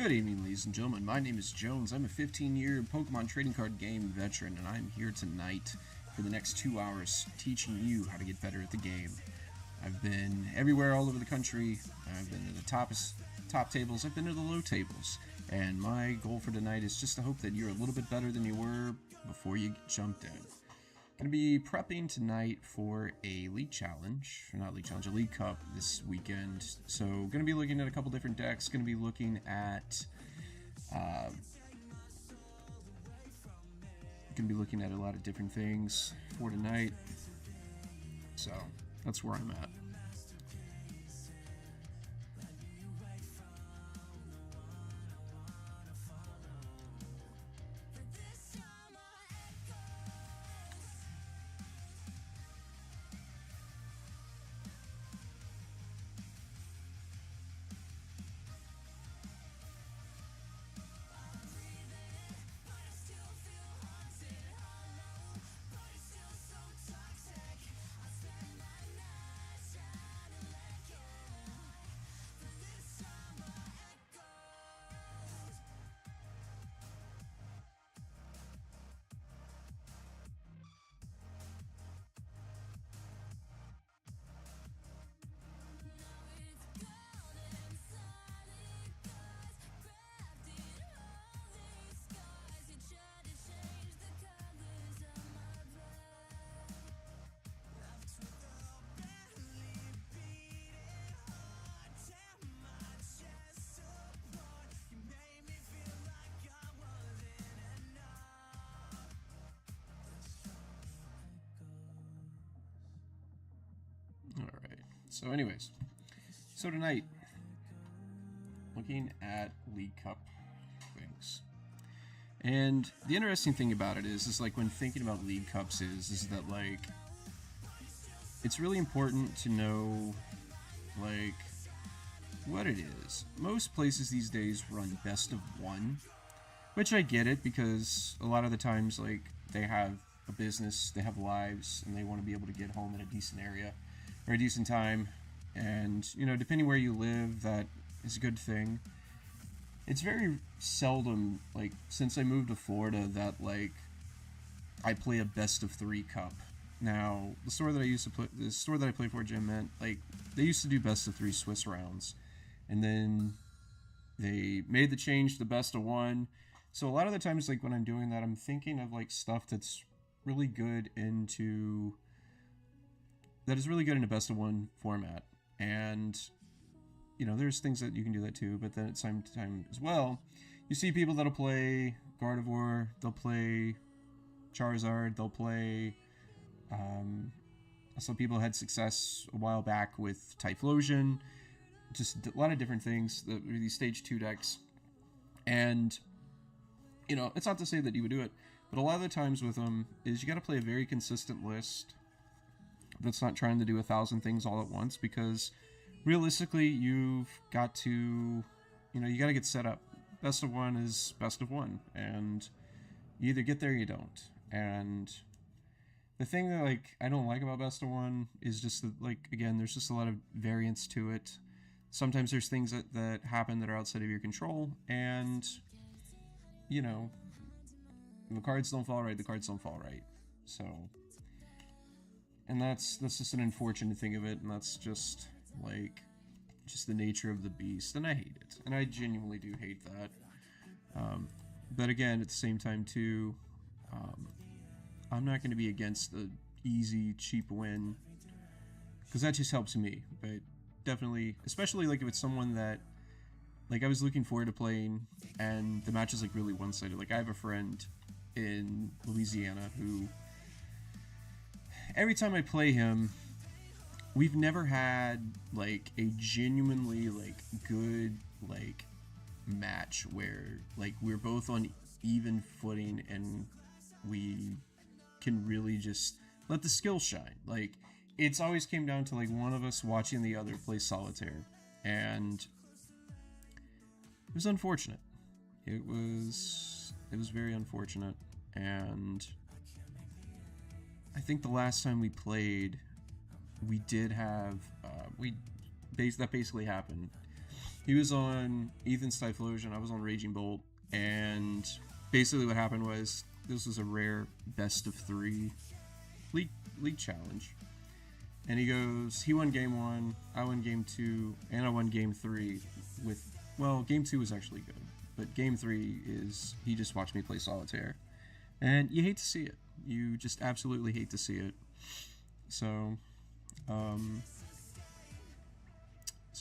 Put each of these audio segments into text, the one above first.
Good evening, ladies and gentlemen. My name is Jones. I'm a 15-year Pokemon trading card game veteran, and I'm here tonight for the next 2 hours teaching you how to get better at the game. I've been everywhere all over the country. I've been to the top tables. I've been to the low tables. And my goal for tonight is just to hope that you're a little bit better than you were before you jumped in. Going to be prepping tonight for a league challenge, or not league challenge, a league cup this weekend. So going to be looking at a couple different decks. Going to be looking at a lot of different things for tonight. So that's where I'm at. Alright, so anyways, so tonight, looking at League Cup things. And the interesting thing about it is like when thinking about League Cups is that like, it's really important to know like what it is. Most places these days run best of one, which I get it because a lot of the times like they have a business, they have lives, and they want to be able to get home at a decent area or a decent time, and you know, depending where you live, that is a good thing. It's very seldom, like since I moved to Florida, that like I play a best of 3 cup. Now the store that I play for, Gem Mint, like they used to do best of 3 Swiss rounds, and then they made the change to best of 1. So a lot of the times, like when I'm doing that, I'm thinking of like stuff that's really good that is really good in a best of 1 format. And you know, there's things that you can do that too, but then at the same time as well, you see people that'll play Gardevoir, they'll play Charizard, they'll play some people had success a while back with Typhlosion, just a lot of different things, these stage 2 decks. And you know, it's not to say that you would do it, but a lot of the times with them is you got to play a very consistent list that's not trying to do 1,000 things all at once, because realistically you've got to, you know, you got to get set up. Best of 1 is best of 1, and you either get there or you don't. And the thing that like I don't like about best of 1 is just that, like, again, there's just a lot of variance to it. Sometimes there's things that happen that are outside of your control, and you know, if the cards don't fall right, the cards don't fall right. So, and that's just an unfortunate thing of it, and that's just like the nature of the beast, and I hate it, and I genuinely do hate that. But again, at the same time too, I'm not going to be against the easy, cheap win, because that just helps me. But definitely, especially like if it's someone that like I was looking forward to playing, and the match is like really one-sided. Like I have a friend in Louisiana who, every time I play him, we've never had like a genuinely like good like match where like we're both on even footing and we can really just let the skill shine. Like it's always came down to like one of us watching the other play solitaire, and it was unfortunate. It was very unfortunate, and I think the last time we played, we did have that basically happened. He was on Ethan's Typhlosion, I was on Raging Bolt, and basically what happened was this was a rare best of 3 league challenge. And he won game 1, I won game 2, and I won game 3 with, well, game 2 was actually good, but game 3 is, he just watched me play solitaire. And you hate to see it. You just absolutely hate to see it. So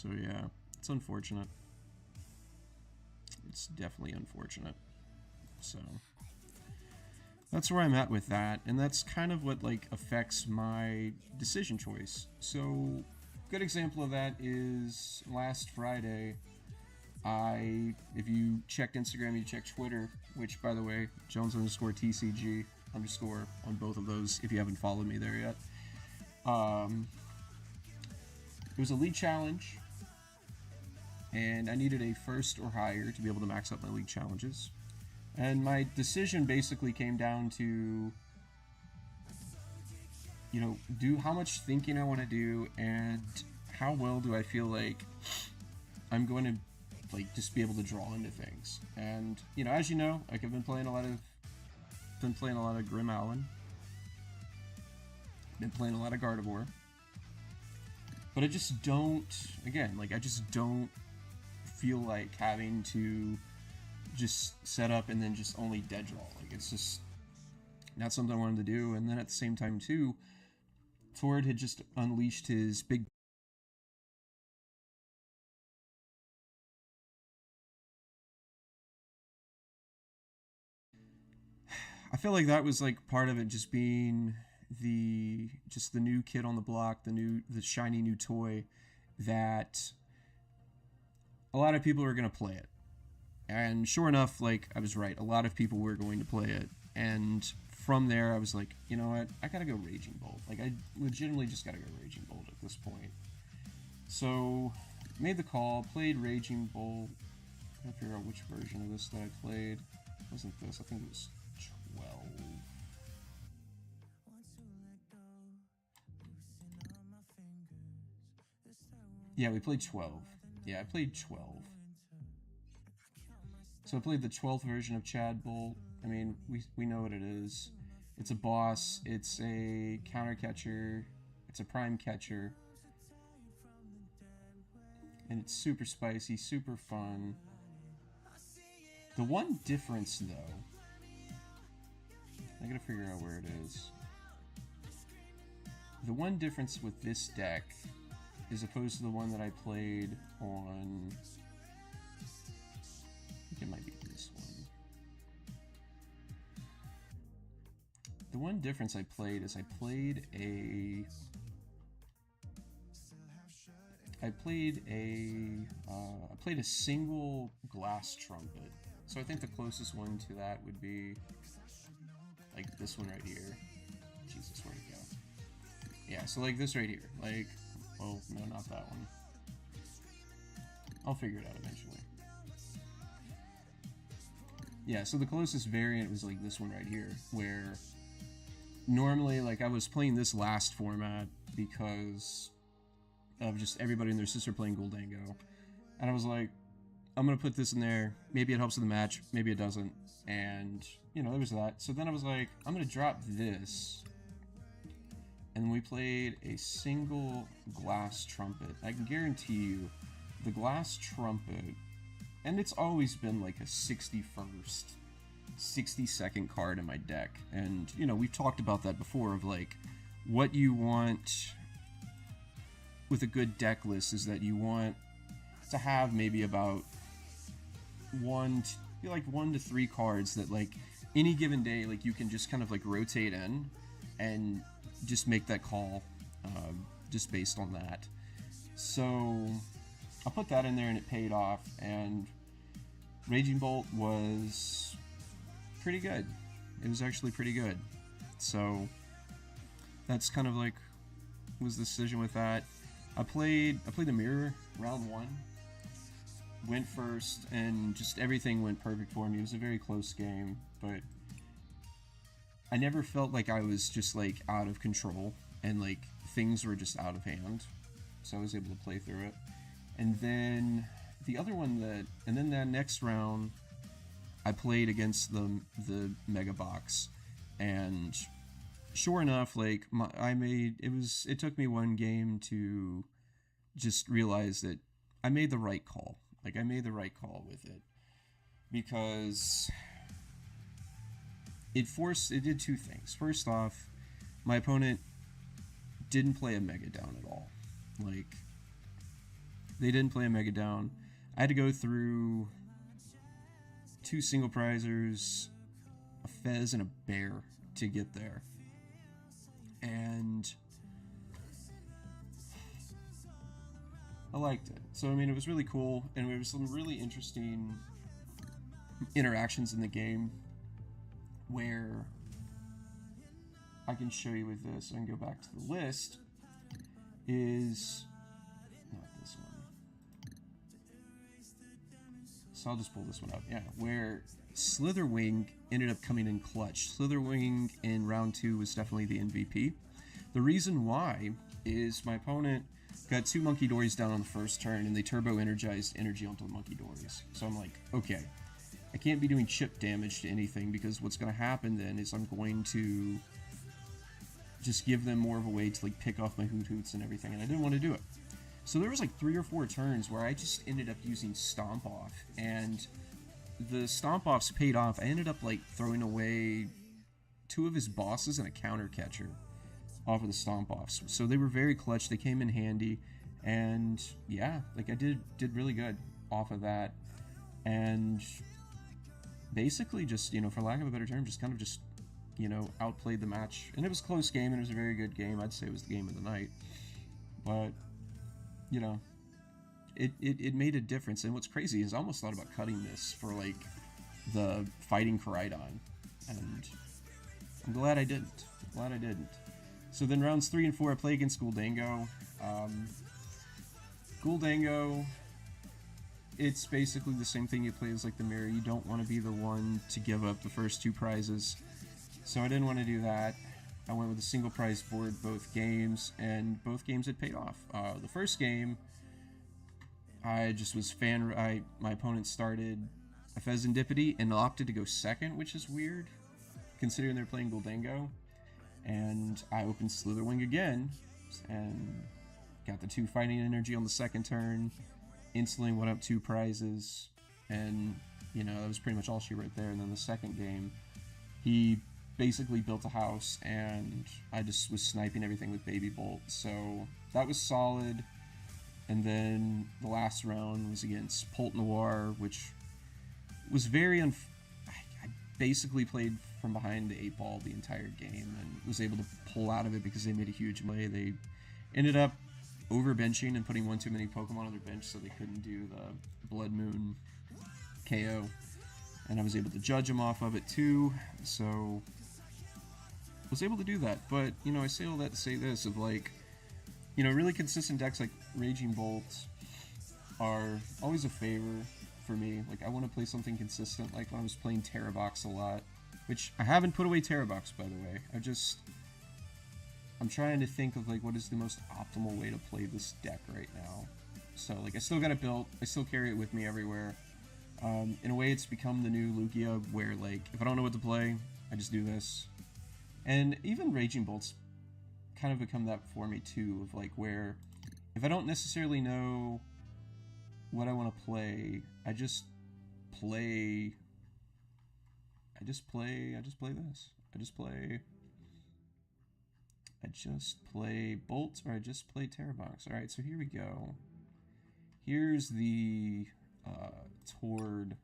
yeah, it's unfortunate. It's definitely unfortunate. So that's where I'm at with that, and that's kind of what like affects my decision choice. So good example of that is last Friday. If you checked Instagram, you checked Twitter, which by the way, Jones_TCG_ on both of those if you haven't followed me there yet. It was a league challenge, and I needed a first or higher to be able to max out my league challenges. And my decision basically came down to, you know, how much thinking I want to do, and how well do I feel like I'm going to like just be able to draw into things. And you know, as you know, like I've been playing a lot of Grim Allen, been playing a lot of Gardevoir, but I just don't feel like having to just set up and then just only dead draw. Like it's just not something I wanted to do. And then at the same time too, Tord had just unleashed his big I feel like that was like part of it, just being the new kid on the block, the shiny new toy that a lot of people are going to play it. And sure enough, like I was right, a lot of people were going to play it. And from there I was like, you know what, I gotta go Raging Bolt. Like I legitimately just gotta go Raging Bolt at this point. So made the call, played Raging Bolt. I'm trying to figure out which version of this that I played. It wasn't this, I think it was 12. Yeah, we played 12. Yeah, I played 12. So I played the 12th version of Chad Bolt. I mean, we know what it is. It's a boss, it's a counter catcher, it's a prime catcher. And it's super spicy, super fun. The one difference though, I gotta figure out where it is. The one difference with this deck, as opposed to the one that I played on, I think it might be this one. The one difference I played is I played a single glass trumpet. So I think the closest one to that would be like this one right here. Jesus, where'd it go? Yeah, so like this right here. Like, oh no, not that one. I'll figure it out eventually. Yeah, so the closest variant was like this one right here, where normally, like, I was playing this last format because of just everybody and their sister playing Gholdengo, and I was like, I'm gonna put this in there, maybe it helps in the match, maybe it doesn't, and, you know, there was that. So then I was like, I'm gonna drop this, and we played a single glass trumpet. I can guarantee you, the glass trumpet, and it's always been like a 61st, 60-second card in my deck, and you know, we've talked about that before, of like what you want with a good deck list is that you want to have maybe about 1 to 3 cards that like any given day, like you can just kind of like rotate in and just make that call just based on that. So I put that in there and it paid off, and Raging Bolt was pretty good. It was actually pretty good. So that's kind of like was the decision with that. I played the mirror round 1, went first, and just everything went perfect for me. It was a very close game, but I never felt like I was just like out of control and like things were just out of hand. So I was able to play through it. And then the other one that, and then that next round, I played against the Mega Box, and sure enough, like it took me one game to just realize that I made the right call. Like I made the right call with it because it did two things. First off, my opponent didn't play a Mega Down at all. Like they didn't play a Mega Down. I had to go through two single prizers, a Fez, and a Bear to get there. And I liked it. So, I mean, it was really cool, and there was some really interesting interactions in the game where I can show you with this. I can go back to the list. Is not this one. So I'll just pull this one up. Yeah, where Slitherwing ended up coming in clutch. Slitherwing in round 2 was definitely the MVP. The reason why is my opponent got 2 Monkey Dories down on the first turn, and they turbo energized energy onto the Monkey Dories. So I'm like, okay, I can't be doing chip damage to anything, because what's going to happen then is I'm going to just give them more of a way to like pick off my Hoot Hoots and everything, and I didn't want to do it. So there was like 3 or 4 turns where I just ended up using Stomp Off, and the Stomp Offs paid off. I ended up like throwing away 2 of his bosses and a counter catcher off of the Stomp Offs. So they were very clutch, they came in handy, and yeah, like I did really good off of that. And basically just, you know, for lack of a better term, just kind of just, you know, outplayed the match. And it was a close game, and it was a very good game. I'd say it was the game of the night. But, you know, it made a difference. And what's crazy is I almost thought about cutting this for, like, the Fighting Koraidon. And I'm glad I didn't. So then rounds 3 and 4, I play against Gholdengo. Gholdengo, it's basically the same thing you play as like the mirror. You don't want to be the one to give up the first 2 prizes. So I didn't want to do that. I went with a single prize board both games, and both games had paid off. The first game, I just was my opponent started a Fezandipity and opted to go second, which is weird, considering they're playing Gholdengo. And I opened Slitherwing again, and got the 2 fighting energy on the second turn, instantly went up 2 prizes, and, you know, that was pretty much all she wrote there. And then the second game, he basically built a house, and I just was sniping everything with Baby Bolt, so that was solid. And then the last round was against Polt Noir, which was very I basically played from behind the 8-ball the entire game, and was able to pull out of it because they made a huge play. They ended up overbenching and putting one too many Pokemon on their bench, so they couldn't do the Blood Moon KO, and I was able to judge them off of it too, so I was able to do that. But, you know, I say all that to say this, of like, you know, really consistent decks like Raging Bolt are always a favor for me. Like, I want to play something consistent, like when I was playing Terrabox a lot, which I haven't put away Terrabox, by the way. I'm trying to think of like what is the most optimal way to play this deck right now. So like I still got it built, I still carry it with me everywhere. In a way, it's become the new Lugia, where like if I don't know what to play, I just do this. And even Raging Bolt's kind of become that for me too, of like where if I don't necessarily know what I want to play, I just play this. I just play Bolt, or I just play Terrabox. Alright, so here we go. Here's the Tord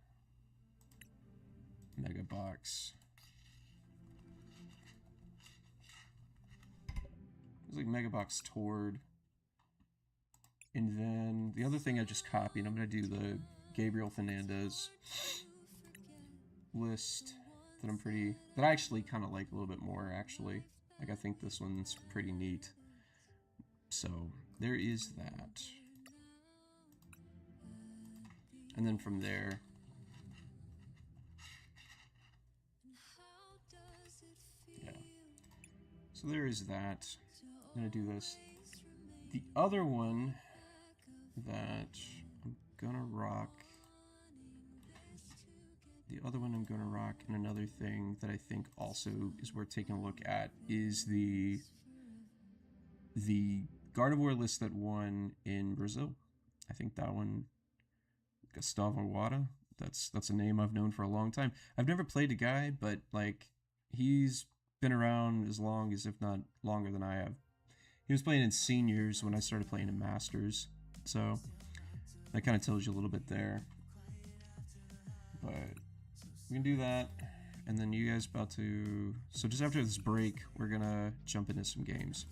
Mega Box. It's like Mega Box Tord. And then the other thing I just copied, I'm going to do the Gabriel Fernandez list that I actually kind of like a little bit more, actually. Like, I think this one's pretty neat. So, there is that. And then from there, yeah. So there is that. I'm gonna do this. The other one that I'm gonna rock. The other one I'm gonna rock, and another thing that I think also is worth taking a look at is the Gardevoir list that won in Brazil. I think that one, Gustavo Wada. That's a name I've known for a long time. I've never played a guy, but like he's been around as long as, if not longer than I have. He was playing in seniors when I started playing in masters, so that kind of tells you a little bit there. But we can do that, and then you guys about to. So just after this break, we're gonna jump into some games.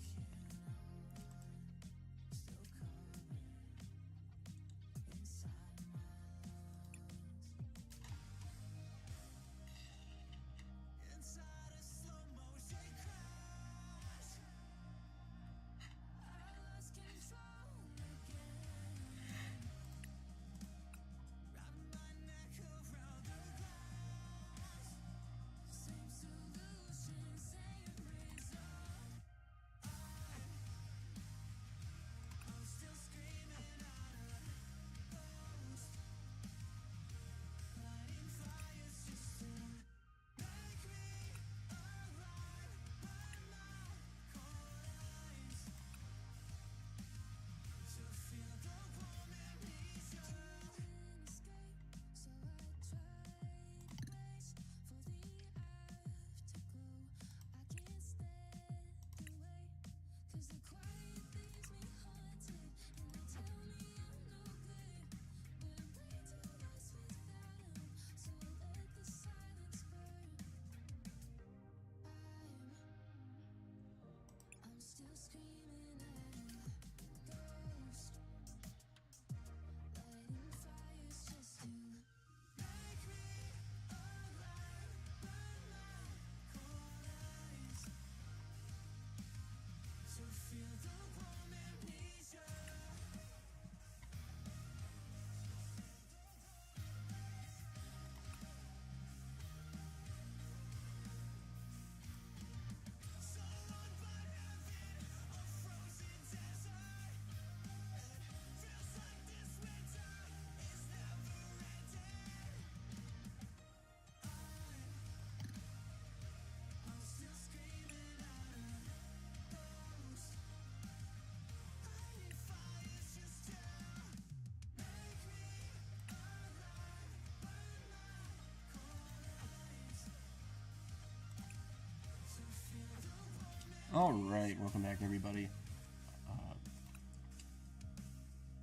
Alright, welcome back everybody.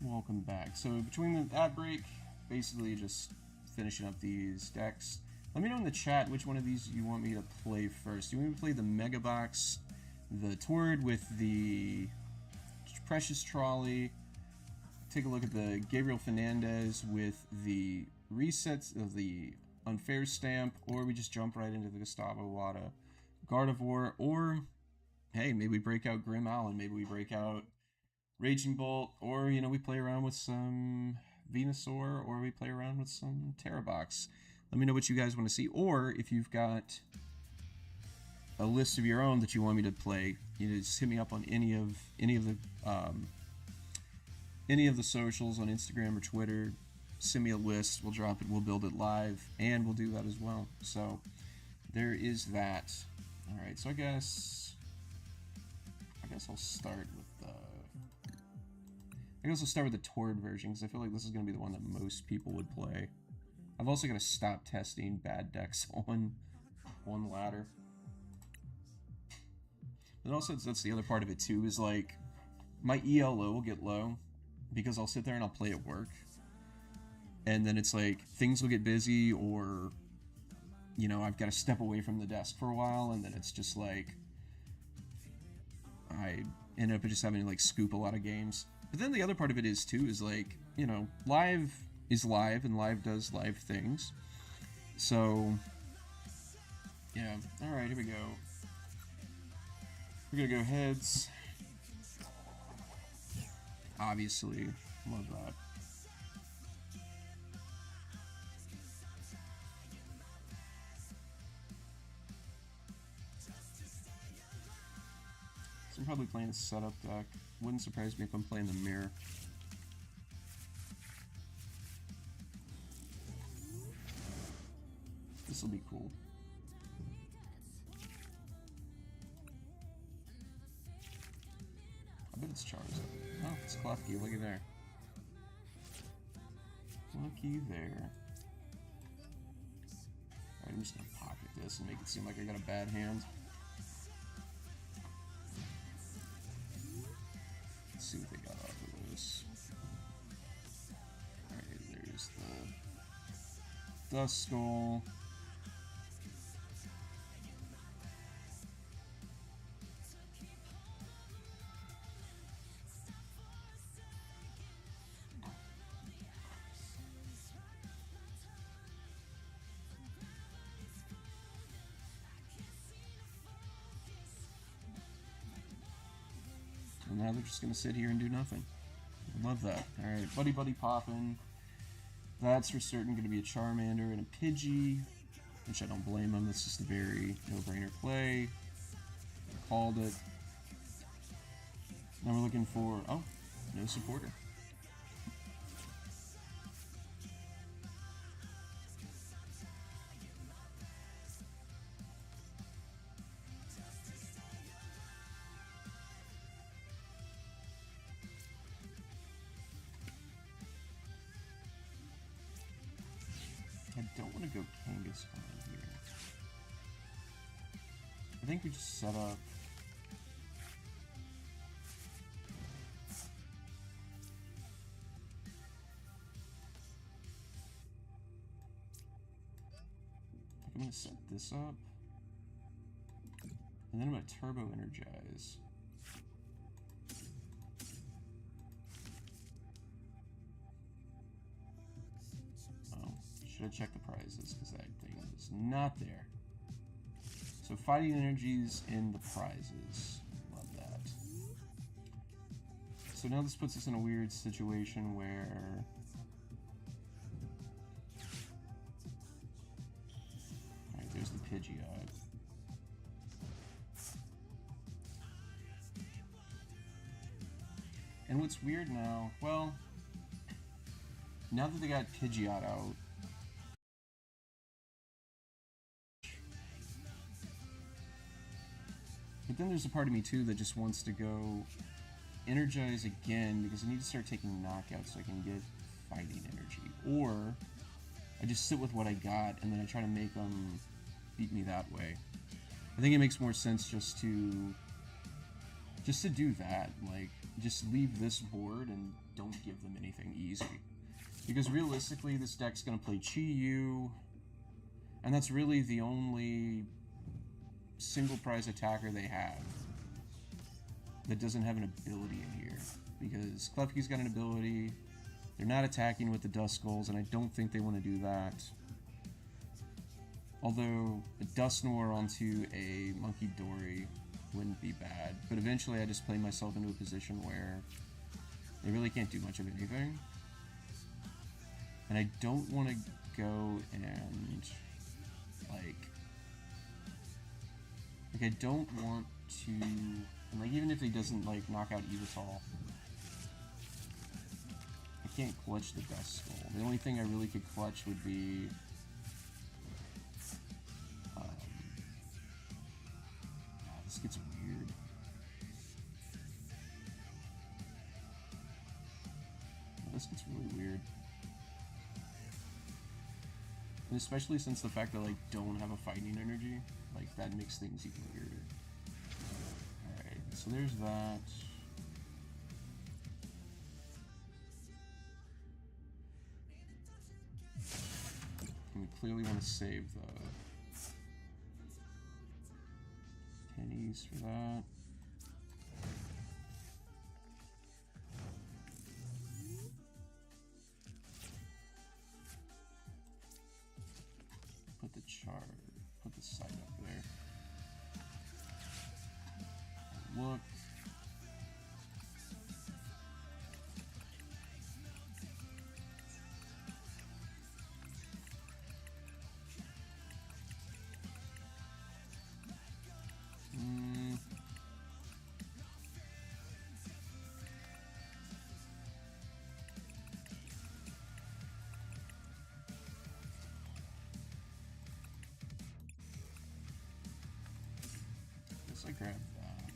Welcome back. So between the ad break, basically just finishing up these decks. Let me know in the chat which one of these you want me to play first. Do you want me to play the Mega Box, the Tord with the Precious Trolley, take a look at the Gabriel Fernandez with the resets of the Unfair Stamp, or we just jump right into the Gustavo Wada Gardevoir, or hey, maybe we break out Grim Allen, maybe we break out Raging Bolt, or, you know, we play around with some Venusaur, or we play around with some Terrabox. Let me know what you guys want to see, or if you've got a list of your own that you want me to play, you know, just hit me up on any of the socials on Instagram or Twitter. Send me a list, we'll drop it, we'll build it live, and we'll do that as well. So there is that. All right, so I guess I'll start with the Tord version, because I feel like this is going to be the one that most people would play. I've also got to stop testing bad decks on ladder. And also, that's the other part of it too, is like, my ELO will get low, because I'll sit there and I'll play at work. And then it's like, things will get busy, or, you know, I've got to step away from the desk for a while, and then it's just like, I end up just having to like scoop a lot of games. But then the other part of it is too, is like, you know, live is live, and live does live things. So, yeah. Alright, here we go. We're gonna go heads. Obviously, love that. So I'm probably playing a setup deck. Wouldn't surprise me if I'm playing the mirror. This will be cool. I bet it's Charizard. Oh, it's Klefki. Looky there. Looky there. Alright, I'm just gonna pocket this and make it seem like I got a bad hand. Let's see what they got off of this. Alright, there's the Duskull. And now they're just gonna sit here and do nothing. Love that. Alright, Buddy poppin'. That's for certain gonna be a Charmander and a Pidgey, which I don't blame them. That's just a very no-brainer play. Called it. Now we're looking for, oh, no supporter. I don't want to go Kangaskhan here. I think we just set up. I'm going to set this up. And then I'm going to Turbo Energize. Should have checked the prizes because that thing was not there. So fighting energies in the prizes. Love that. So now this puts us in a weird situation where alright, there's the Pidgeot. And what's weird now, well, now that they got Pidgeot out, but then there's a part of me too that just wants to go energize again because I need to start taking knockouts so I can get fighting energy. Or I just sit with what I got and then I try to make them beat me that way. I think it makes more sense just to do that. Like, just leave this board and don't give them anything easy. Because realistically, this deck's going to play Chi-Yu, and that's really the only single prize attacker they have that doesn't have an ability in here, because Klefki's got an ability. They're not attacking with the Duskulls, and I don't think they want to do that. Although a Dusknoir onto a Monkey Dory wouldn't be bad, but eventually I just play myself into a position where they really can't do much of anything, and I don't want to go and like I don't want to, and like even if he doesn't like knock out Evital, I can't clutch the Duskull. The only thing I really could clutch would be this gets weird. This gets really weird. And especially since the fact that I don't have a fighting energy, like that makes things even weirder. Alright, so there's that. And we clearly want to save the pennies for that. Put the side up there. Look. guess I grabbed that.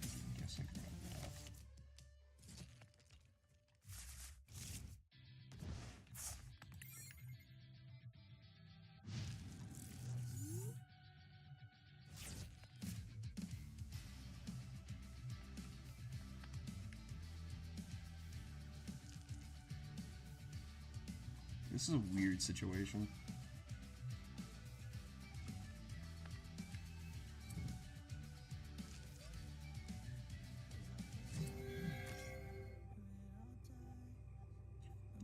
I guess I grabbed that. This is a weird situation.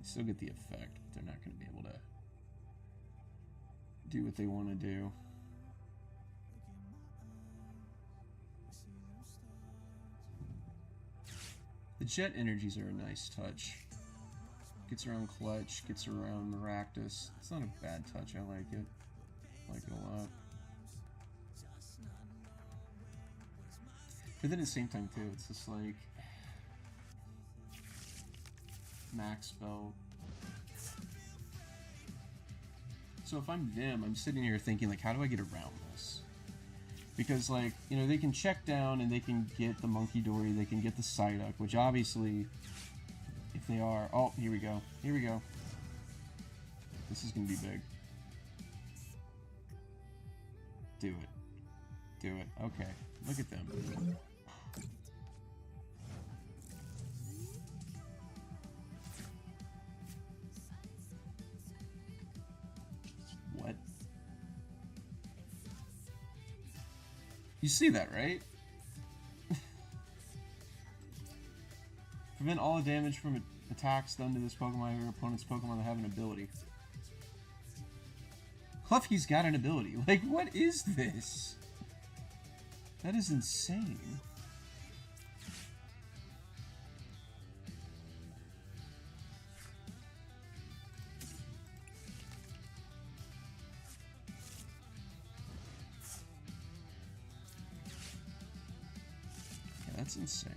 Still get the effect. They're not going to be able to do what they want to do. The jet energies are a nice touch. Gets around Clutch, gets around Maractus. It's not a bad touch. I like it. I like it a lot. But then at the same time too, it's just like max spell. So if I'm them, I'm sitting here thinking like, how do I get around this? Because like, you know, they can check down and they can get the Monkey Dory, they can get the Psyduck, which obviously, if they are, oh, here we go, here we go. This is gonna be big. Do it. Do it. Okay. Look at them. What? You see that, right? Prevent all the damage from attacks done to this Pokemon or your opponent's Pokemon that have an ability. Klefki's got an ability. Like, what is this? That is insane. Yeah, that's insane.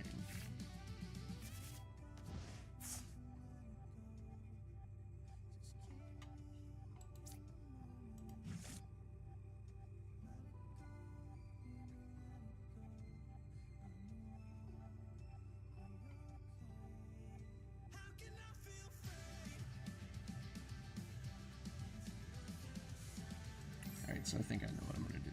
Alright, so I think I know what I'm going to do.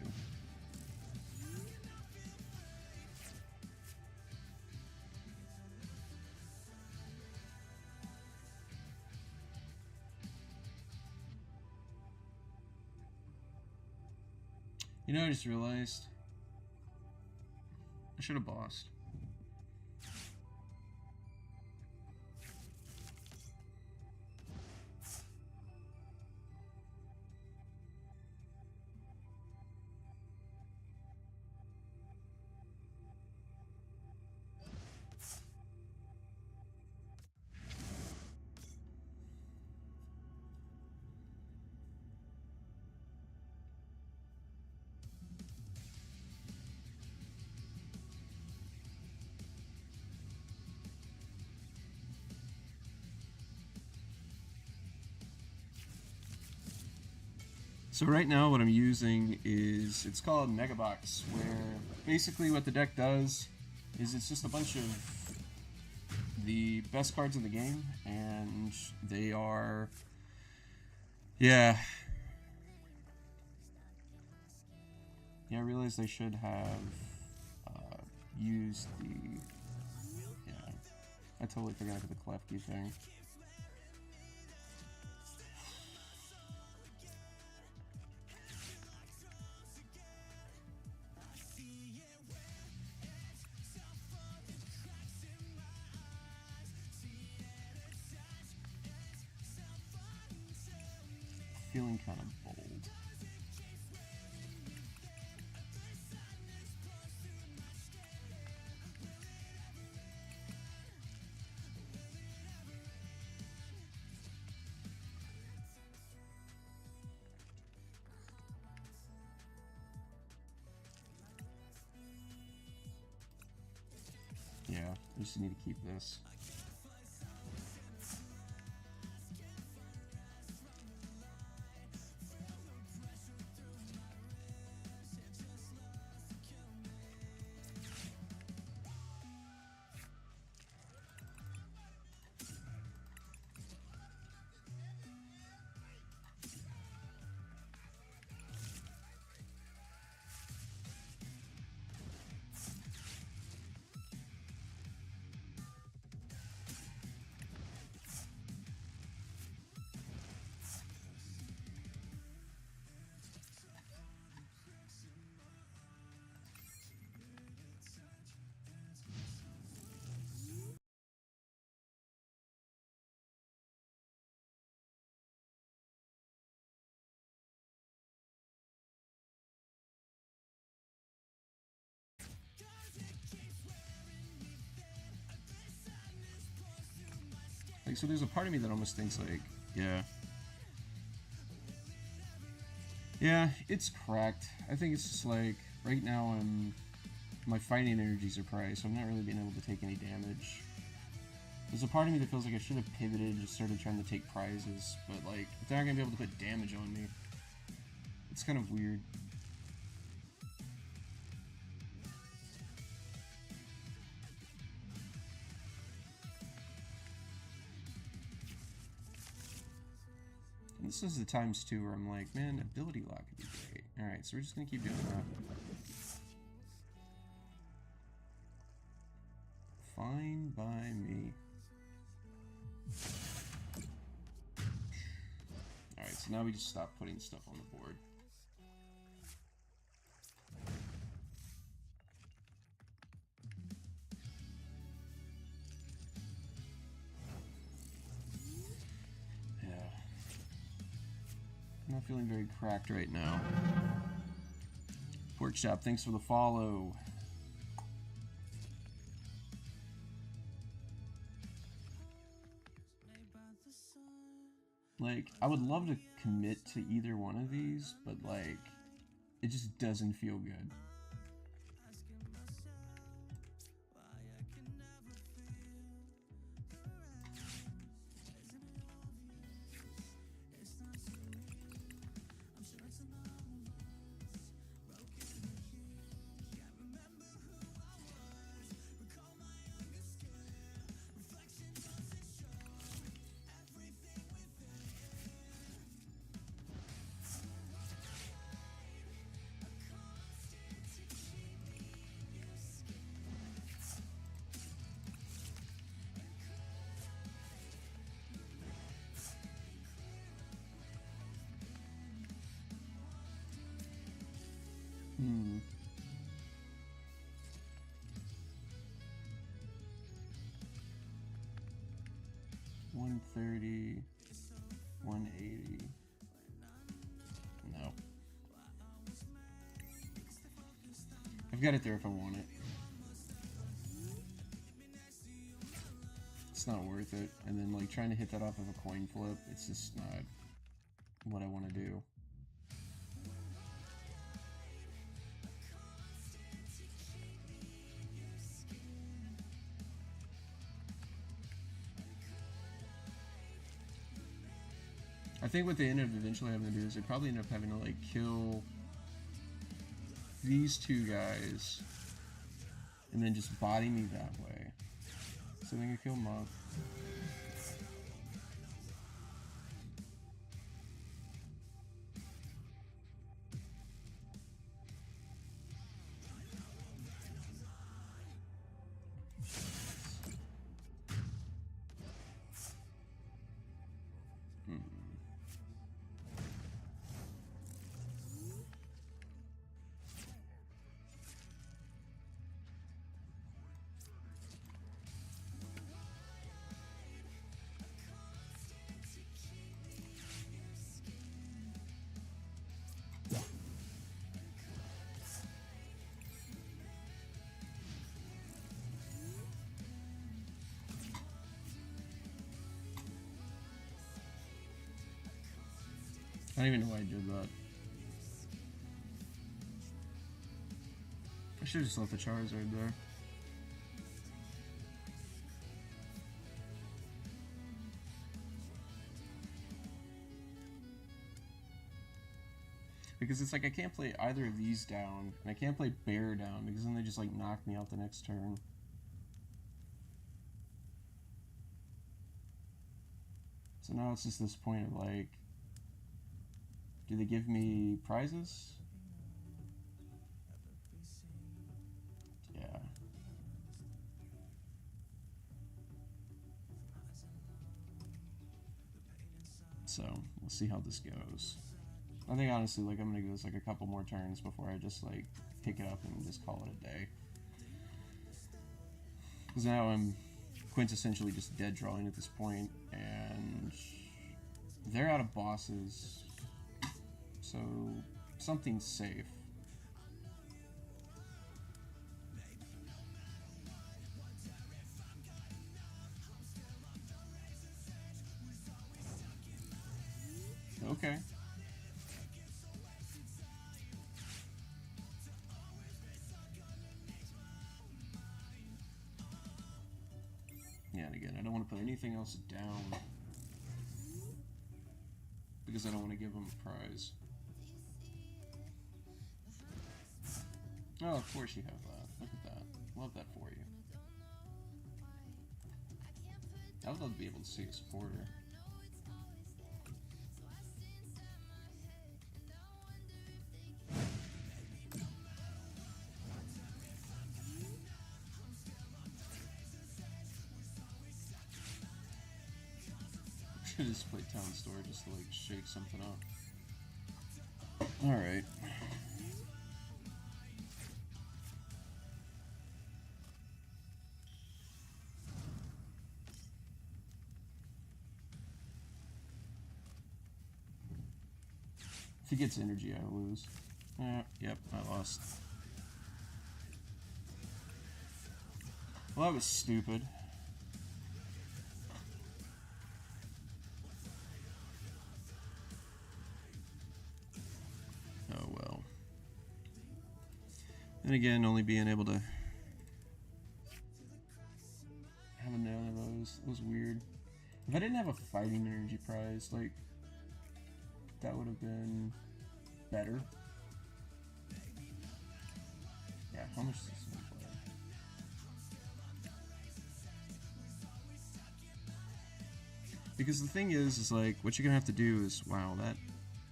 You know, I just realized I should have bossed. So right now what I'm using is, it's called Mega Box, where basically what the deck does is it's just a bunch of the best cards in the game, and they are, yeah, I realized I should have used the, yeah, I totally forgot about the Klefki thing. Feeling kind of bold. Yeah, I just need to keep this. like, so there's a part of me that almost thinks like, yeah. Yeah, it's cracked. I think it's just like, right now my fighting energies are priced, so I'm not really being able to take any damage. There's a part of me that feels like I should have pivoted and just started trying to take prizes, but like, they're not gonna be able to put damage on me. It's kind of weird. And this is the times too where I'm like, man, ability lock would be great. Alright, so we're just gonna keep doing that. Fine by me. Alright, so now we just stop putting stuff on the board. Yeah. I'm not feeling very cracked right now. Pork Chop, thanks for the follow. Like, I would love to commit to either one of these, but like, it just doesn't feel good. Hmm. $130, $180. No. I've got it there if I want it. It's not worth it. And then like trying to hit that off of a coin flip, it's just not what I want to do. I think what they end up eventually having to do is they probably end up having to like kill these two guys and then just body me that way. So they can kill Muff. I don't even know why I did that. I should have just left the Charizard there. Because it's like I can't play either of these down, and I can't play Bear down, because then they just like knock me out the next turn. So now it's just this point of like, do they give me prizes? Yeah. So, we'll see how this goes. I think honestly, like, I'm gonna give this like a couple more turns before I just like pick it up and just call it a day. Because now I'm quintessentially just dead drawing at this point, and they're out of bosses. So, something's safe. Okay. Yeah, and again, I don't want to put anything else down because I don't want to give him a prize. Oh, of course you have that. Look at that. Love that for you. I would love to be able to see a supporter. Should just play Town Store just to like shake something up. Alright. If he gets energy, I lose. Yep, I lost. Well, that was stupid. Oh well. And again, only being able to have a none of those was weird. If I didn't have a fighting energy prize, like, that would have been better. Yeah, how much does this one play? Because the thing is like, what you're gonna have to do is, wow, that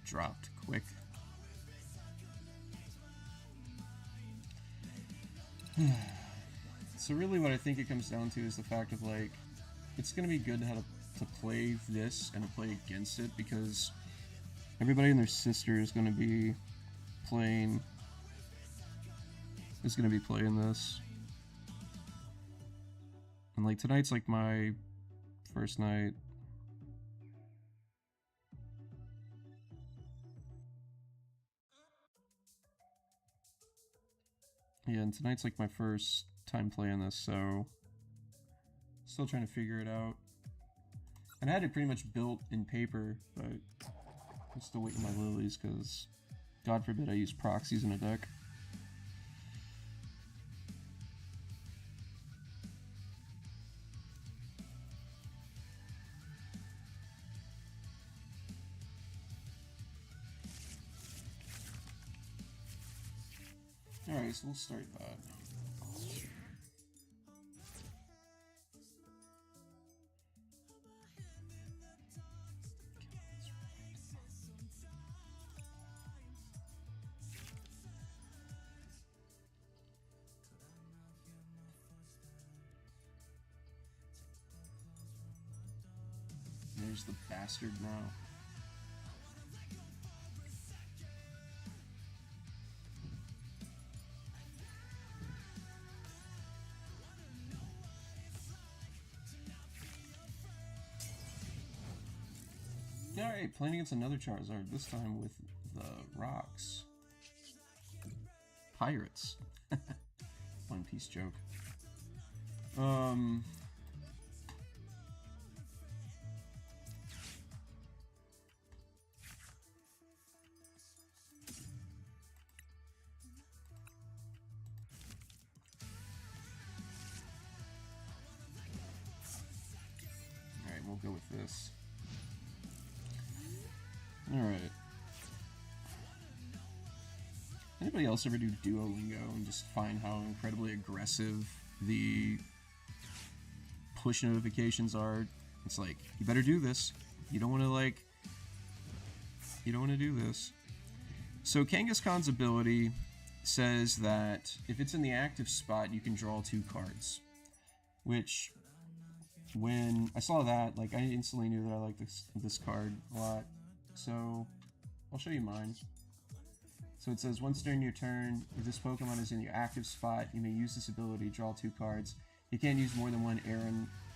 dropped quick. So really what I think it comes down to is the fact of like, it's gonna be good to play this and to play against it, because everybody and their sister is gonna be playing this. And like tonight's like my first night. Yeah, and tonight's like my first time playing this, so still trying to figure it out. And I had it pretty much built in paper, but I'm still waiting my lilies because God forbid I use proxies in a deck. Alright, so we'll start that. There's the bastard now. Alright, playing against another Charizard, this time with the rocks. Pirates. One Piece joke. Alright, we'll go with this. Alright. Anybody else ever do Duolingo and just find how incredibly aggressive the push notifications are? It's like, you better do this. You don't want to, like... You don't want to do this. So Kangaskhan's ability says that if it's in the active spot, you can draw 2 cards. Which, when I saw that, like, I instantly knew that I liked this card a lot. So, I'll show you mine. So it says, once during your turn, if this Pokemon is in your active spot, you may use this ability, draw 2 cards. You can't use more than one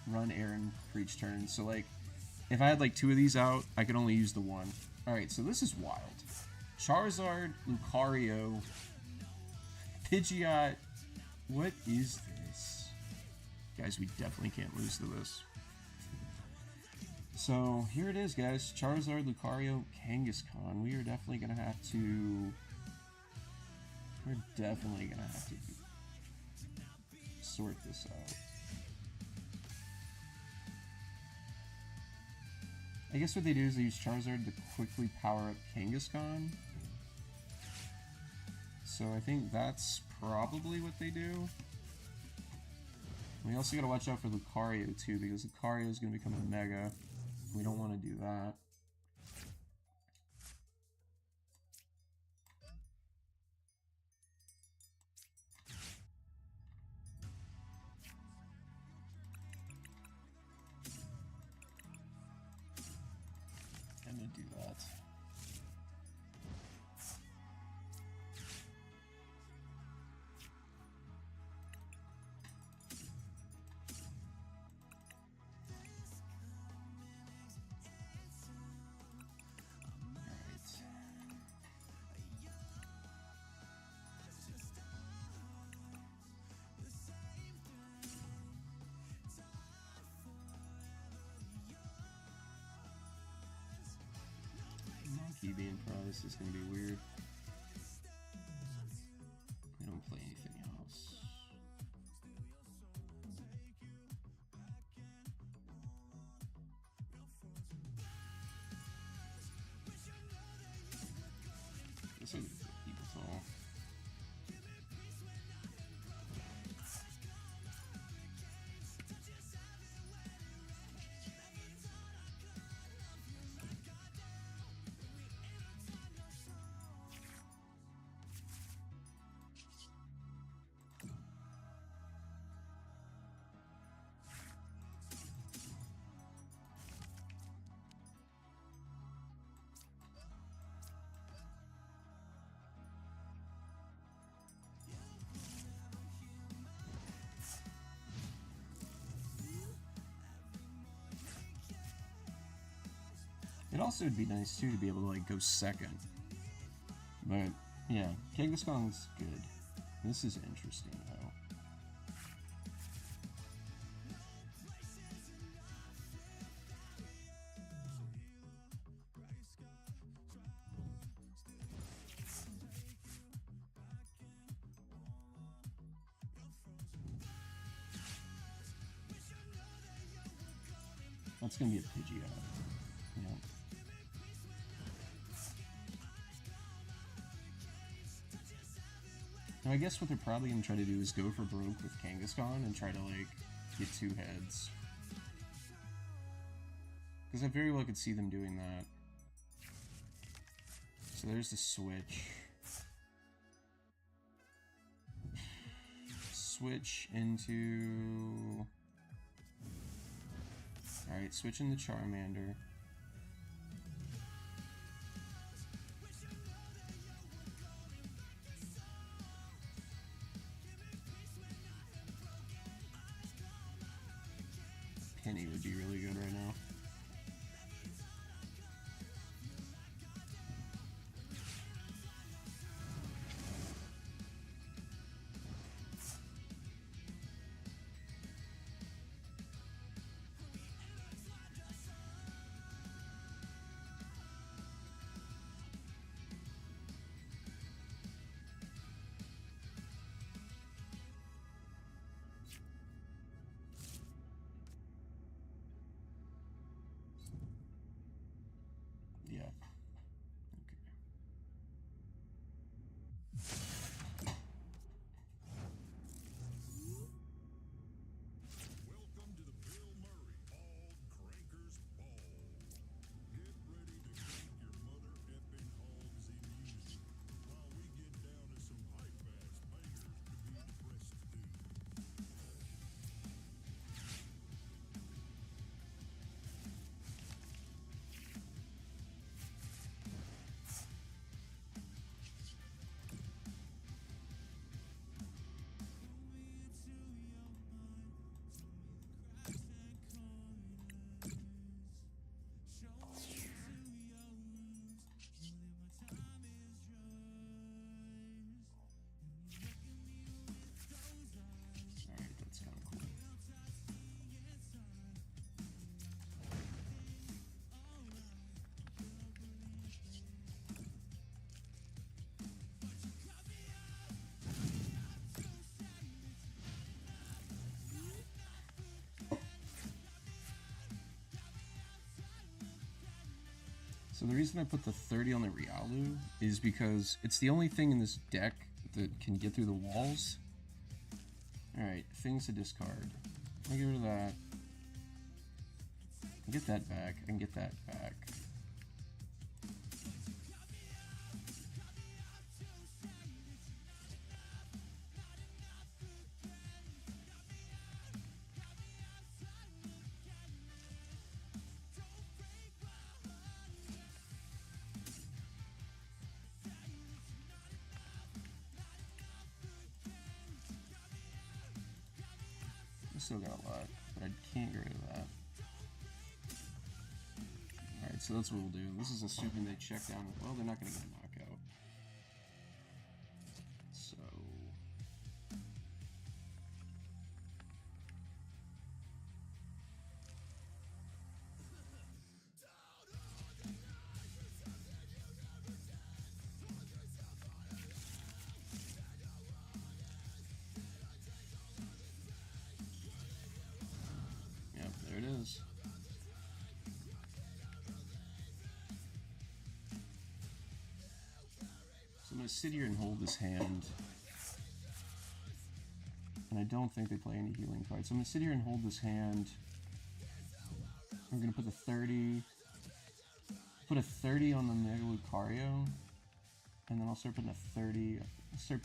run errand for each turn. So like, if I had like 2 of these out, I could only use the 1. Alright, so this is wild. Charizard, Lucario, Pidgeot. What is this? Guys, we definitely can't lose to this. So here it is, guys. Charizard, Lucario, Kangaskhan. We are definitely gonna have to. We're definitely gonna have to sort this out. I guess what they do is they use Charizard to quickly power up Kangaskhan. So I think that's probably what they do. We also gotta watch out for Lucario too, because Lucario is gonna become a Mega. We don't want to do that. I'm gonna do that. Monkey being pro, this is gonna be weird. We don't play anything else. This is people tall. It also would be nice too to be able to like go second. But yeah, Kangaskhan's good. This is interesting though. That's gonna be a Pidgeot. Yeah. Now I guess what they're probably gonna try to do is go for broke with Kangaskhan and try to like get two heads. Because I very well could see them doing that. So there's the switch. Switch into... Alright, switch into Charmander. Penny would be really good right now. So the reason I put the 30 on the Riolu is because it's the only thing in this deck that can get through the walls. Alright, things to discard. I'll get rid of that. I'll get that back. I can get that back. Still got a lot, but I can't get rid of that. Alright, so that's what we'll do. This is assuming they check down. Well, they're not going to get a knockout. So... Yep, there it is. So I'm going to sit here and hold this hand. And I don't think they play any healing cards. So I'm going to sit here and hold this hand. I'm going to put the 30. Put a 30 on the Mega Lucario. And then I'll start putting a 30. I'll start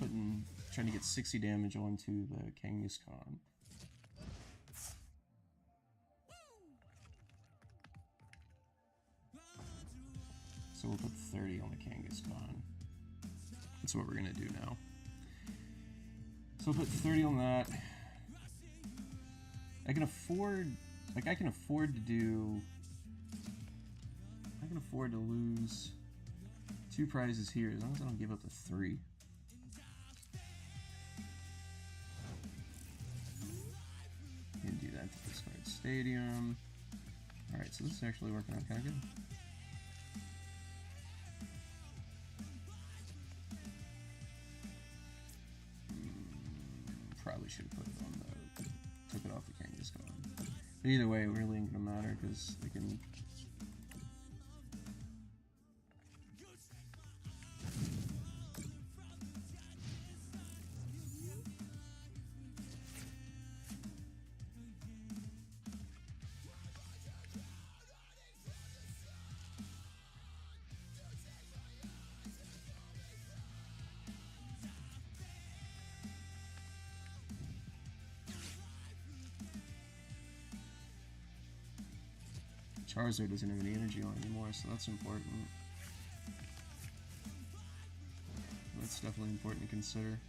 trying to get 60 damage onto the Kangaskhan. So we'll put 30 on the Kangaskhan. That's what we're gonna do now. So I'll put 30 on that. I can afford to lose 2 prizes here as long as I don't give up the 3. Can do that to discard Stadium. Alright, so this is actually working out kind of good. Probably should have put it on the... took it off the Kangaskhan. But either way, it really ain't gonna matter because they can... Charizard doesn't have any energy on anymore, so that's important. That's definitely important to consider.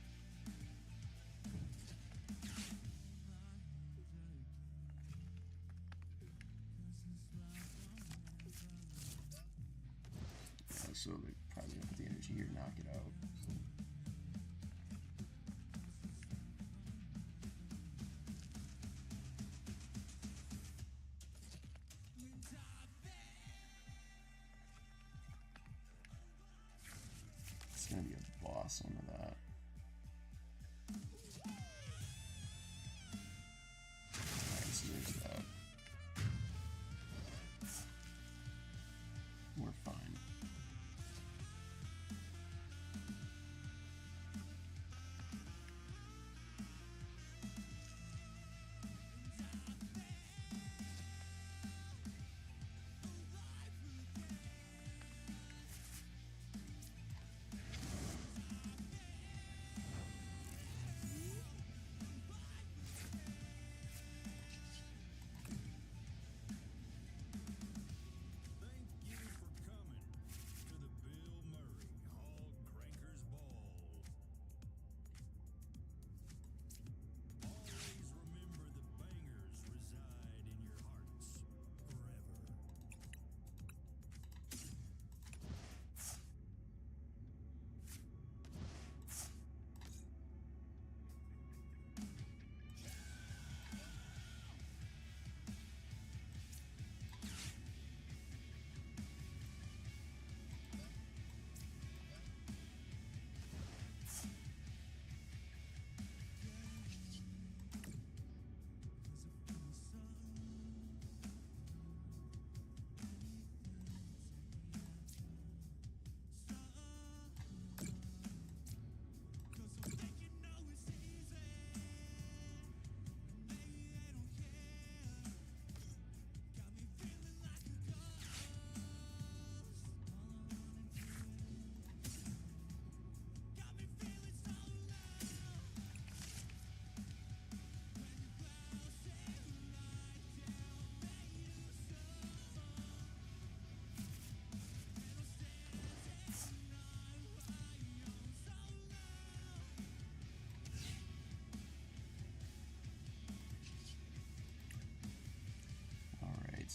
Yeah, so they probably don't put the energy here to knock it out. It's gonna be a boss under that. Alright, so there's that. We're fine.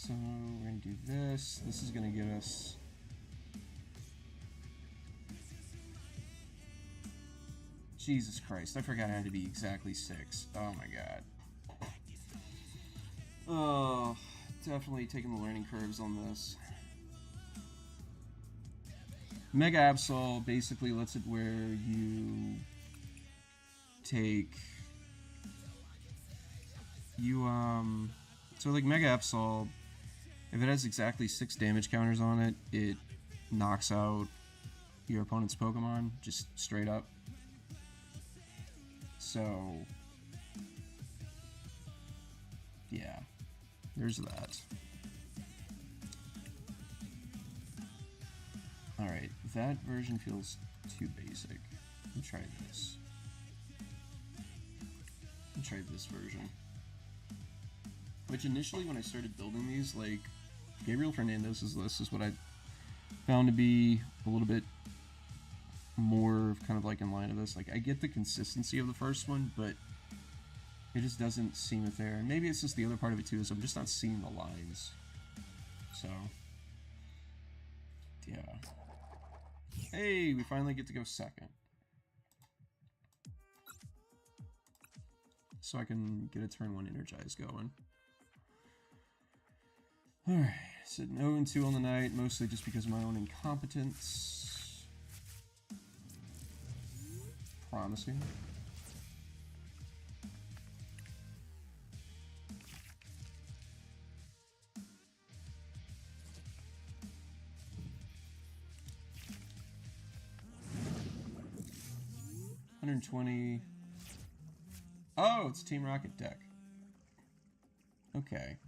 So we're gonna do this. This is gonna get us. Jesus Christ, I forgot I had to be exactly 6. Oh my god. Oh, definitely taking the learning curves on this. Mega Absol basically lets it where you take so like Mega Absol, if it has exactly 6 damage counters on it, it knocks out your opponent's Pokemon just straight up. So yeah, there's that. Alright, that version feels too basic. Let me try this. Let me try this version. Which initially when I started building these, like, Gabriel Fernandez's list is what I found to be a little bit more kind of like in line of this. Like, I get the consistency of the first one, but it just doesn't seem it there. And maybe it's just the other part of it too, is I'm just not seeing the lines. So, yeah. Hey, we finally get to go second. So I can get a turn 1 Energize going. Alright, so 0-2 on the night, mostly just because of my own incompetence. Promising. $120. Oh, it's a Team Rocket deck. Okay.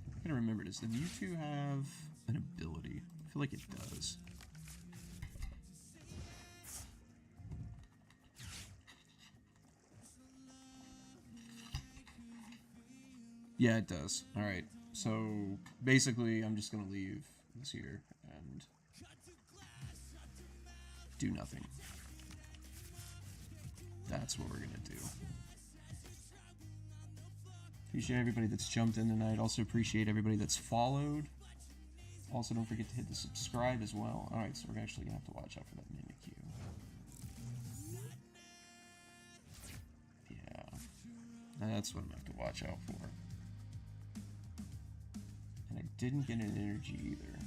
I gotta remember this. Did Mewtwo have an ability? I feel like it does. Yeah, it does. Alright. So basically, I'm just gonna leave this here and do nothing. That's what we're gonna do. Appreciate everybody that's jumped in tonight. Also appreciate everybody that's followed. Also, don't forget to hit the subscribe as well. Alright, so we're actually gonna have to watch out for that Mimikyu. Yeah. That's what I'm gonna have to watch out for. And I didn't get an energy either.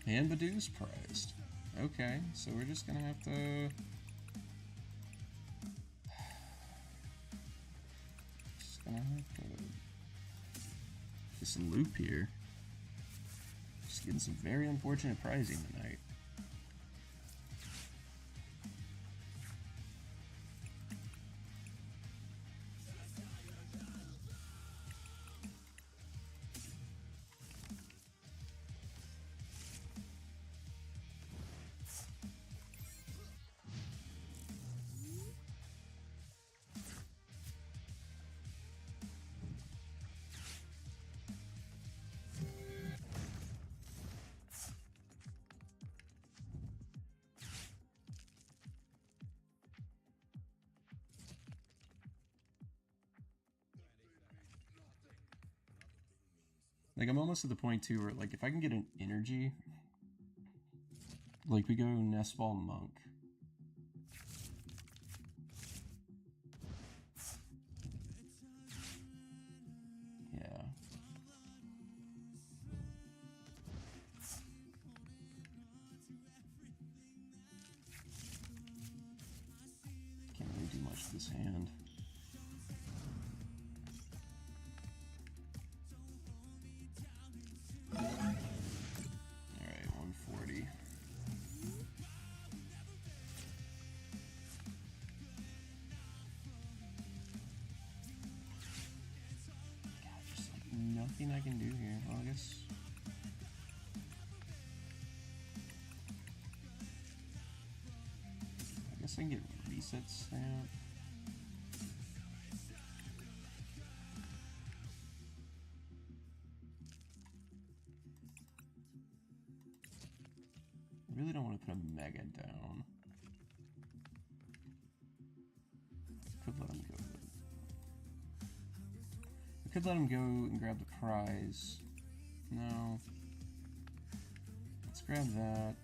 And Badoo's prized. Okay, so we're just gonna have to... Just gonna have to... get some loop here. Just getting some very unfortunate prizing tonight. Like, I'm almost at the point, too, where, like, if I can get an energy... Like, we go Nest Ball Monk. Yeah. Can't really do much with this hand. anything I can do here? Well, I guess... I can get reset stamp. I really don't want to put a mega down. Could let him go. I could let him go and grab the prize. No. Let's grab that.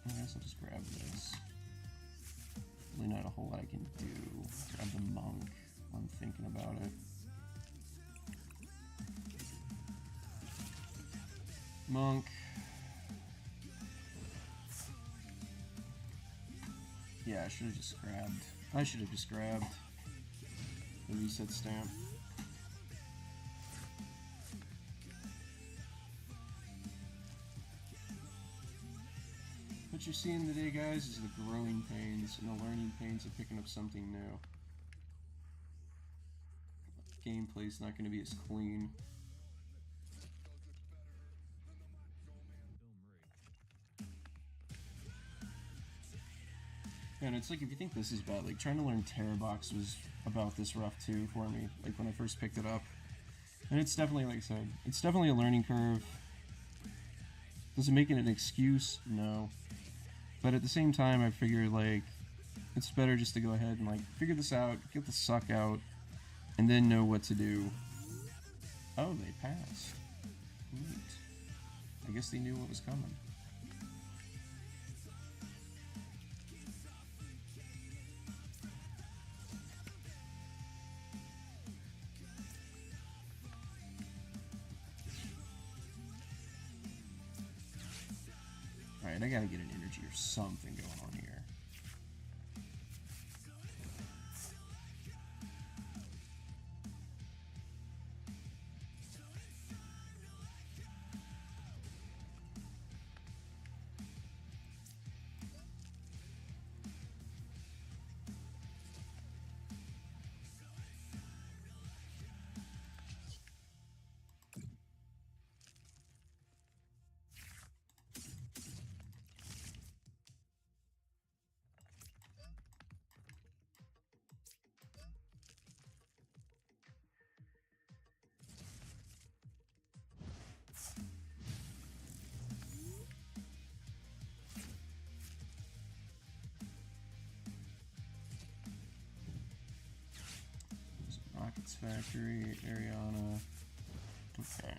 I guess I'll just grab this. Really not a whole lot I can do. Grab the monk while I'm thinking about it. Monk. Yeah, I should have just grabbed. I should have just grabbed the reset stamp. What you're seeing today, guys, is the growing pains and the learning pains of picking up something new. Gameplay's not going to be as clean. And it's like, if you think this is bad, like trying to learn Terror Box was about this rough too for me, like when I first picked it up. And it's definitely, like I said, it's definitely a learning curve. Does it make it an excuse? No. But at the same time, I figured, like, it's better just to go ahead and, like, figure this out, get the suck out, and then know what to do. Oh, they passed. Neat. I guess they knew what was coming. Alright, I gotta get an energy or something going on here. Rockets Factory, Ariana. Okay.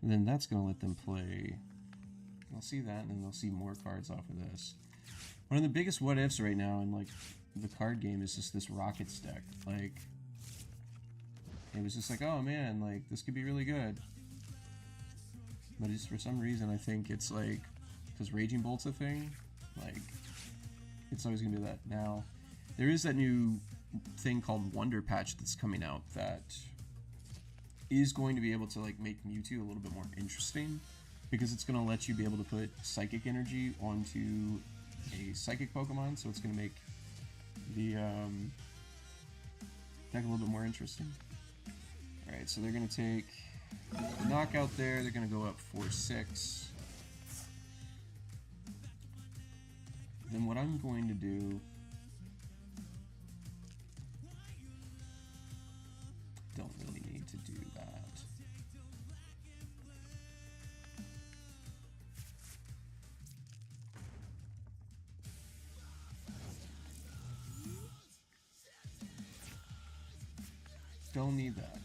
And then that's going to let them play. They'll see that, and then they'll see more cards off of this. One of the biggest what ifs right now in like the card game is just this Rockets deck. Like, it was just like, oh man, like this could be really good. But just for some reason, I think it's like, because Raging Bolt's a thing, like, it's always gonna be that. Now, there is that new thing called Wonder Patch that's coming out that is going to be able to like make Mewtwo a little bit more interesting, because it's gonna let you be able to put Psychic Energy onto a Psychic Pokemon, so it's gonna make the deck a little bit more interesting. Alright, so they're gonna take the knockout there, they're gonna go up 4-6. Then what I'm going to do, don't really need to do that. Don't need that.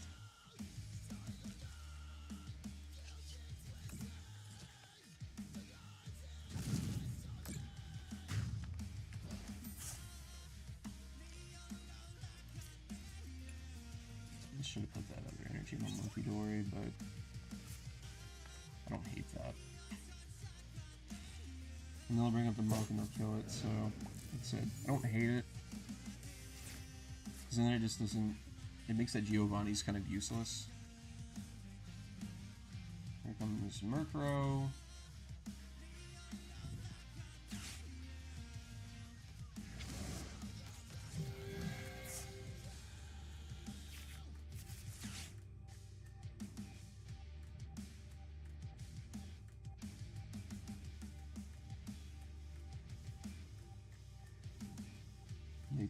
I should have put that other energy on Monkey Dory, but I don't hate that. And they'll bring up the monk and they'll kill it, so that's it. I don't hate it. Because then it just doesn't, it makes that Giovanni's kind of useless. Here comes Murkrow.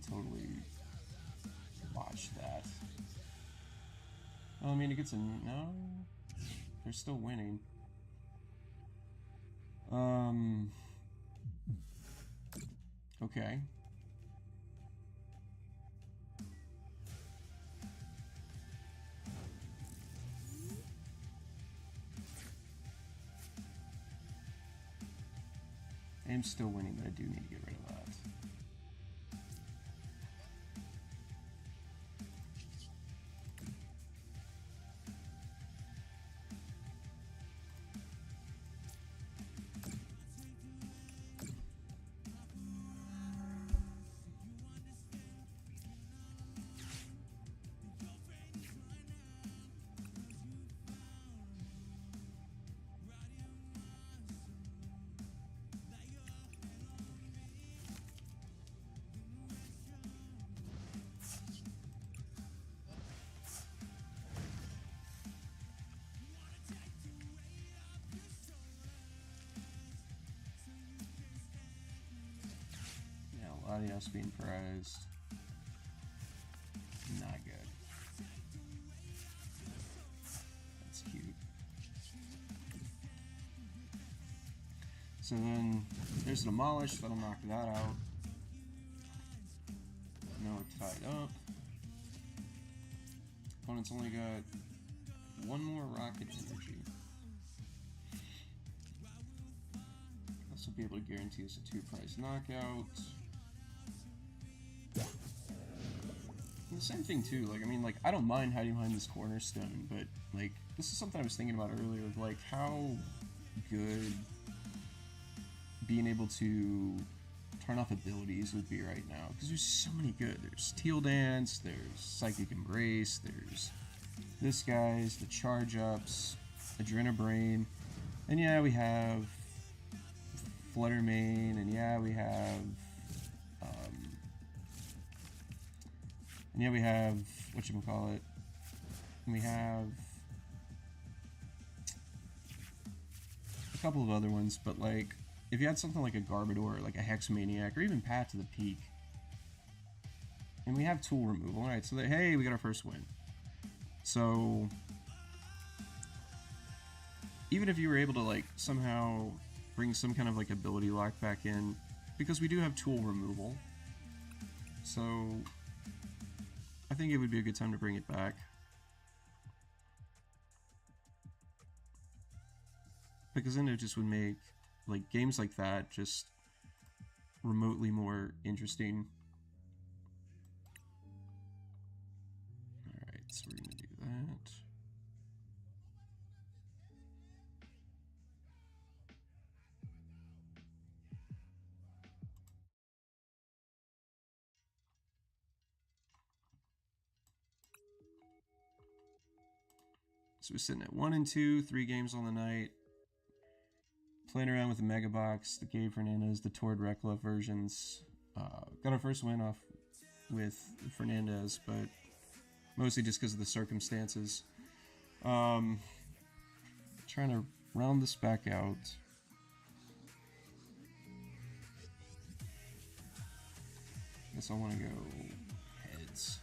could totally watch that. Well, I mean, it gets a no. They're still winning. Okay. I am still winning, but I do need to get rid of that. Latios being prized. Not good. That's cute. So then there's Demolish, that'll knock that out. Now we're tied up. Opponent's only got one more Rocket Energy. This will be able to guarantee us a 2-prize knockout. And the same thing too, like, I mean, like, I don't mind hiding behind this Cornerstone, but, like, this is something I was thinking about earlier, of, like, how good being able to turn off abilities would be right now, because there's so many good. There's Teal Dance, there's Psychic Embrace, there's this guy's, the Charge Ups, Adrenabrain, and yeah, we have Fluttermane, and yeah, we have whatchamacallit, and we have a couple of other ones, but like, if you had something like a Garbodor, like a Hexmaniac, or even Path to the Peak, and we have tool removal, alright, so that, hey, we got our first win. So, even if you were able to, like, somehow bring some kind of, like, ability lock back in, because we do have tool removal, so I think it would be a good time to bring it back. Because then it just would make, like, games like that just remotely more interesting. Alright, so we're gonna do that. So we're sitting at 1 and 2, 3 games on the night. Playing around with the Mega Box, the Gabe Fernandez, the Tord Rekla versions. Got our first win off with Fernandez, but mostly just because of the circumstances. Trying to round this back out. Guess I want to go heads.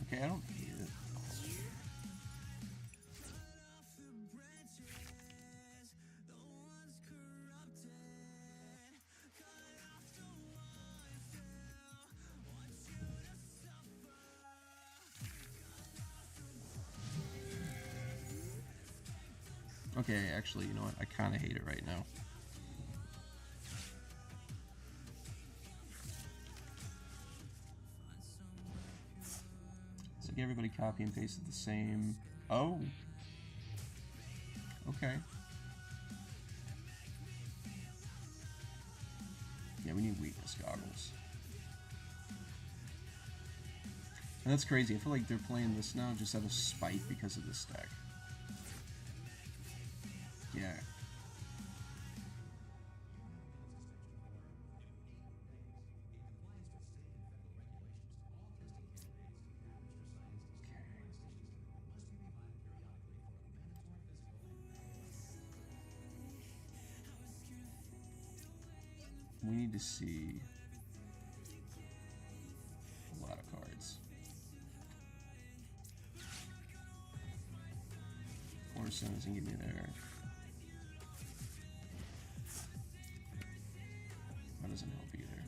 Okay, I don't hate it. Okay, actually, you know what? I kind of hate it right now. So everybody copy and pasted the same. Oh. Okay. Yeah, we need weakness goggles. And that's crazy. I feel like they're playing this now just out of spite because of this deck. Yeah. We need to see a lot of cards. Orson doesn't give me there. That doesn't help either.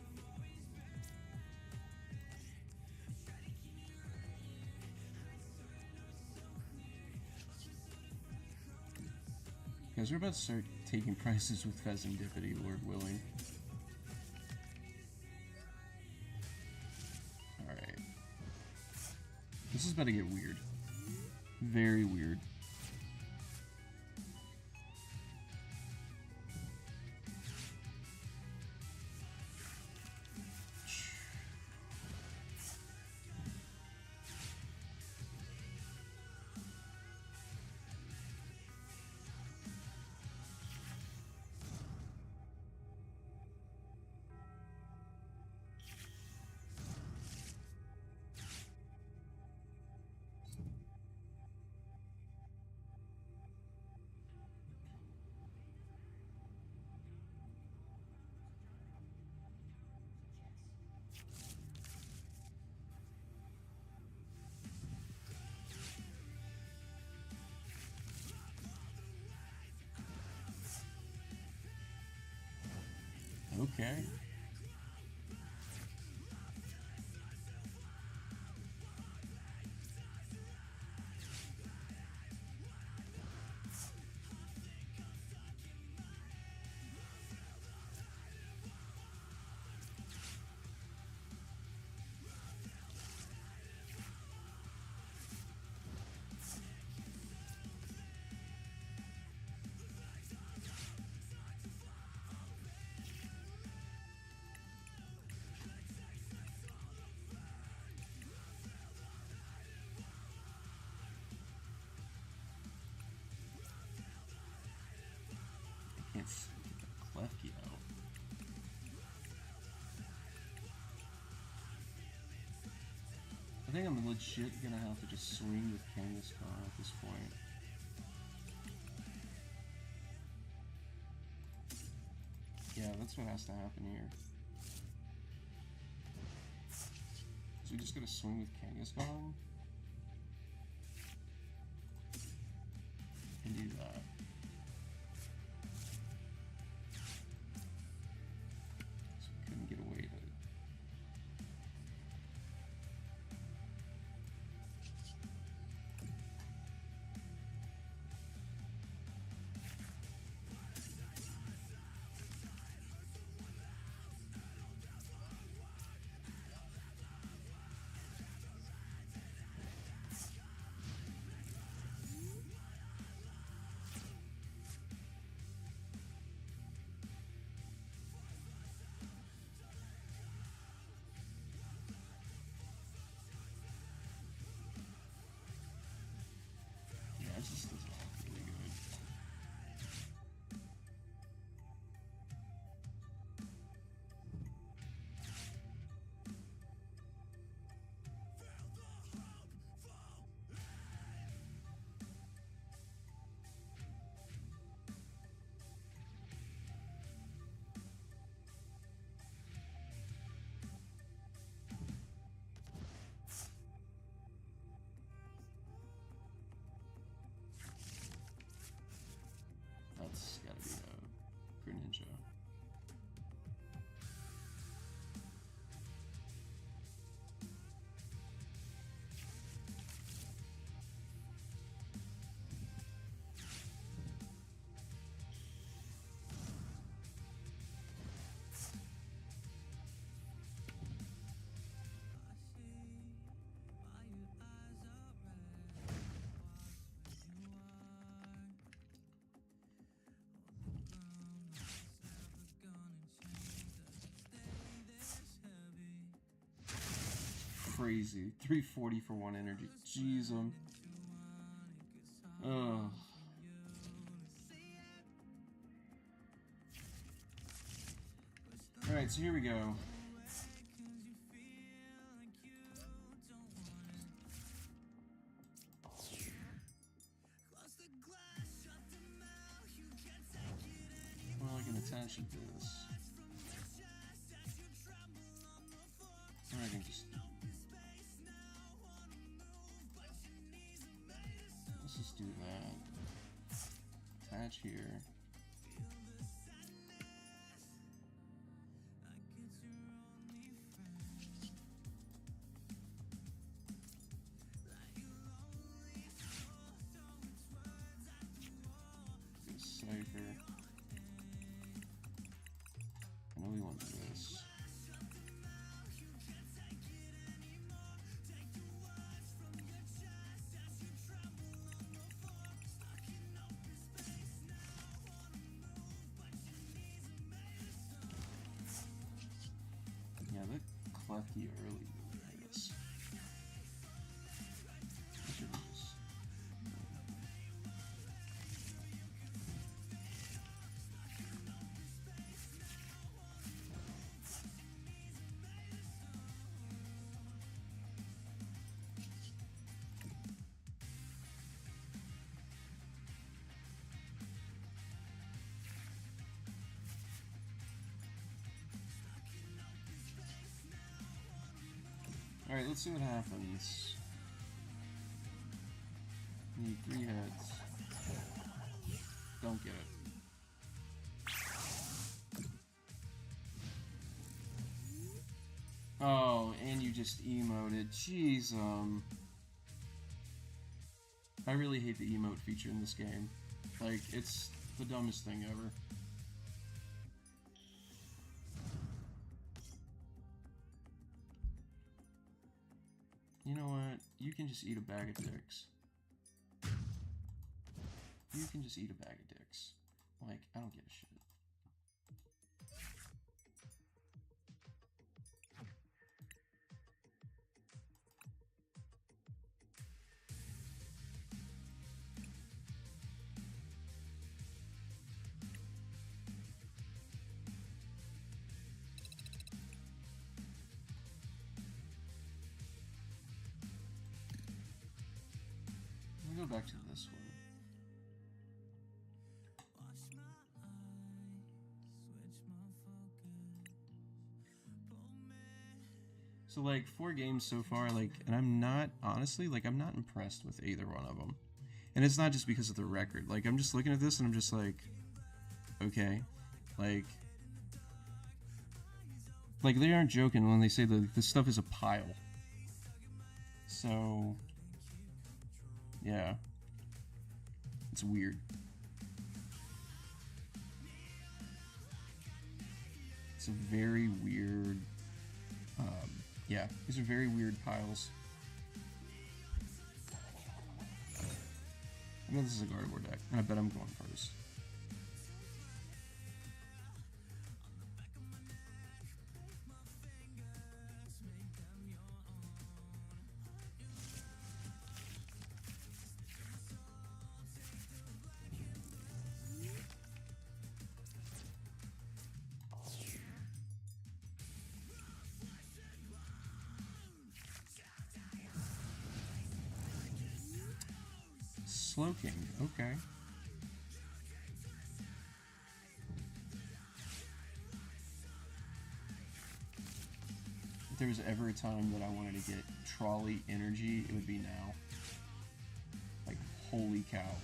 Guys, we're about to start taking prices with Fezandipity, Lord willing. Alright. This is about to get weird. Very weird. Okay. It's Klefki out. I think I'm legit gonna have to just swing with Kangaskhan at this point. Yeah, that's what has to happen here. So we just gotta swing with Kangaskhan and do that. Get away to this is really good. That's gotta be a Greninja. Crazy. 340 for 1 energy. Jeez, Ugh. Alright, so here we go. Well, I can attach it to this. Or I can just... Let's just do that. Attach here. Cipher. I know we want this. Yeah, the Klefki early this. Alright, let's see what happens. Need 3 heads. Don't get it. Oh, and you just emoted. Jeez, I really hate the emote feature in this game. Like, it's the dumbest thing ever. You know what? You can just eat a bag of dicks. You can just eat a bag of dicks. Like, I don't give a shit. Go back to this one. So like 4 games so far, like, and I'm not, honestly, like, I'm not impressed with either one of them. And it's not just because of the record. Like, I'm just looking at this and I'm just like, okay, like they aren't joking when they say that this stuff is a pile. So yeah, it's weird. It's a very weird, yeah, these are very weird piles. I bet this is a Gardevoir deck, and I bet I'm going first. Slowking, okay. If there was ever a time that I wanted to get trolley energy, it would be now. Like, holy cow.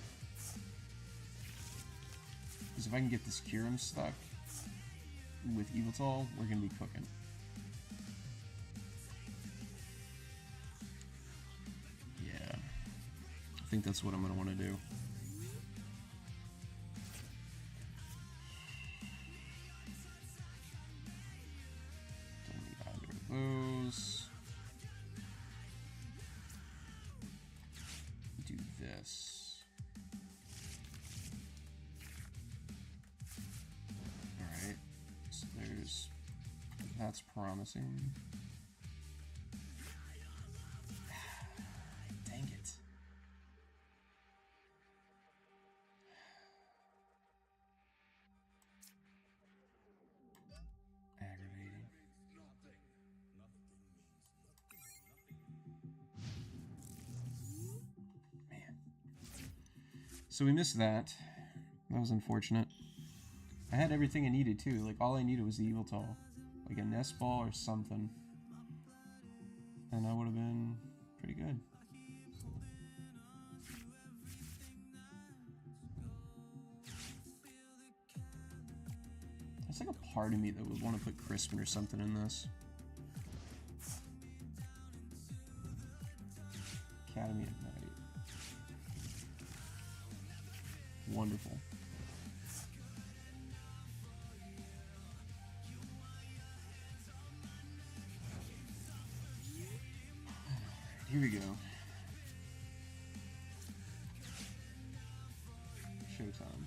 Because if I can get this Kyurem stuck with Yveltal, we're gonna be cooking. Yeah. I think that's what I'm gonna want to do. Don't need either of those. Do this. Alright. So there's... That's promising. Dang it. Aggravating. Man. So we missed that. That was unfortunate. I had everything I needed too. Like, all I needed was the Yveltal. Like a nest ball or something. and I would have been pretty good. There's like a part of me that would want to put Crispin or something in this. Academy at Night. Wonderful. Here we go. Showtime.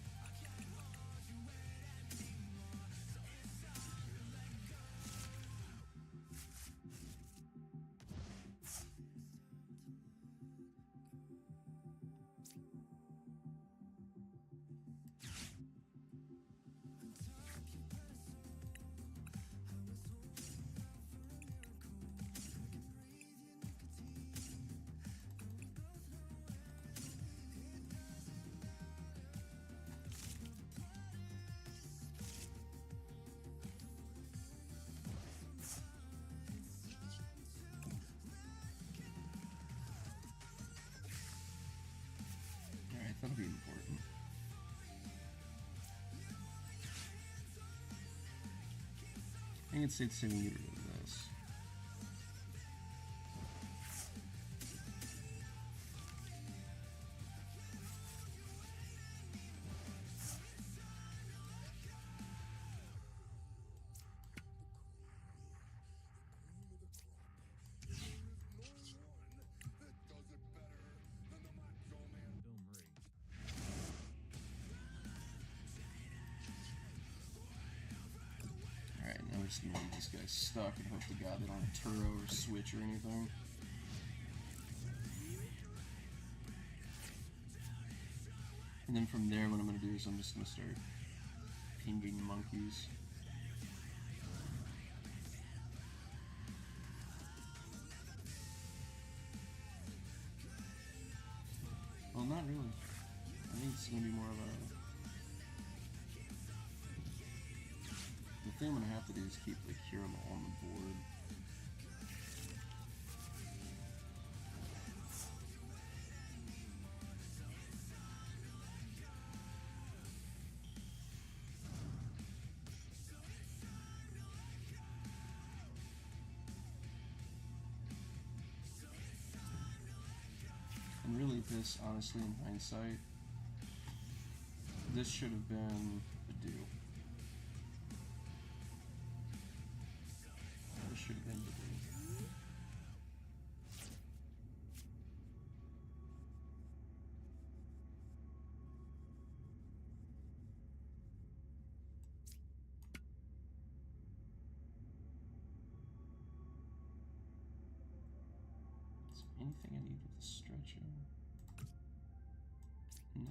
That'll be important. I think it's safe to say we can get rid of this. Now we're just gonna leave these guys stuck and hope to God they don't have Turo or Switch or anything. And then from there, what I'm gonna do is I'm just gonna start pinging monkeys. Well, not really. I think it's gonna be more of a... The thing I'm gonna have to do is keep the Kirama on the board. And really this, honestly, in hindsight, this should have been a do. This should have been the do. Is there anything I need with the stretcher? No.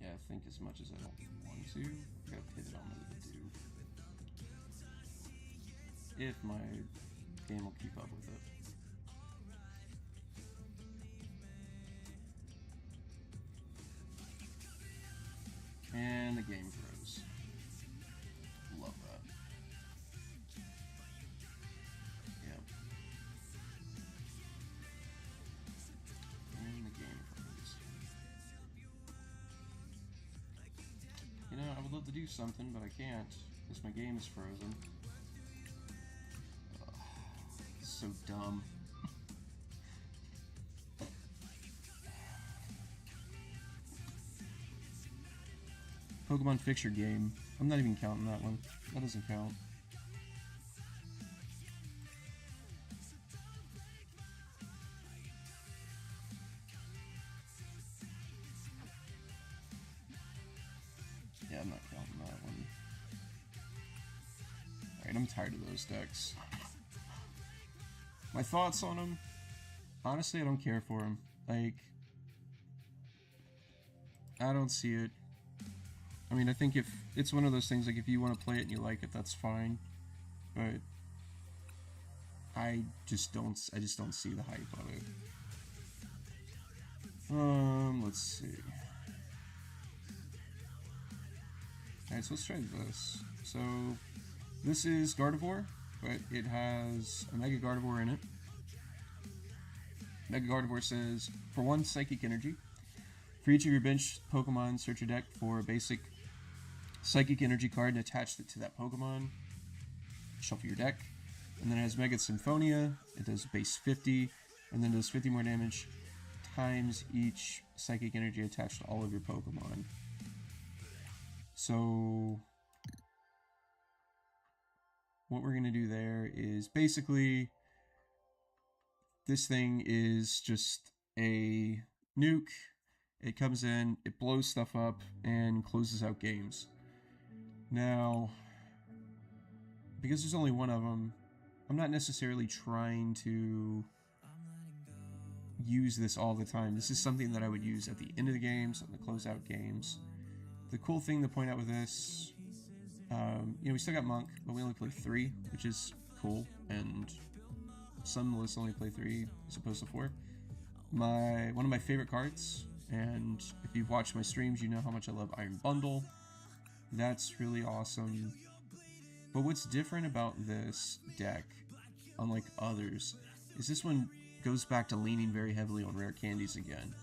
Yeah, I think as much as I don't want to, I gotta pivot on to the do. If my game will keep up with it. And the game froze. Love that. Yep. And the game froze. You know, I would love to do something, but I can't, because my game is frozen. Ugh, so dumb. Pokemon Fix Your Game. I'm not even counting that one. That doesn't count. Yeah, I'm not counting that one. Alright, I'm tired of those decks. My thoughts on him? Honestly, I don't care for him. Like, I don't see it. I mean, I think if it's one of those things, like if you want to play it and you like it, that's fine. But I just don't see the hype of it. Let's see. Alright, so let's try this. So, this is Gardevoir, but it has a Mega Gardevoir in it. Mega Gardevoir says, for 1 Psychic Energy, for each of your bench Pokemon, search your deck for a basic Psychic Energy card and attach it to that Pokemon. Shuffle your deck. And then it has Mega Symphonia. It does base 50, and then does 50 more damage times each Psychic Energy attached to all of your Pokemon. So what we're going to do there is basically this thing is just a nuke. It comes in, it blows stuff up, and closes out games. Now, because there's only one of them, I'm not necessarily trying to use this all the time. This is something that I would use at the end of the games, at the closeout games. The cool thing to point out with this, you know, we still got Monk, but we only play 3, which is cool, and some lists only play 3 as opposed to 4. One of my favorite cards, and if you've watched my streams, you know how much I love Iron Bundle. That's really awesome. But what's different about this deck, unlike others, is this one goes back to leaning very heavily on rare candies again.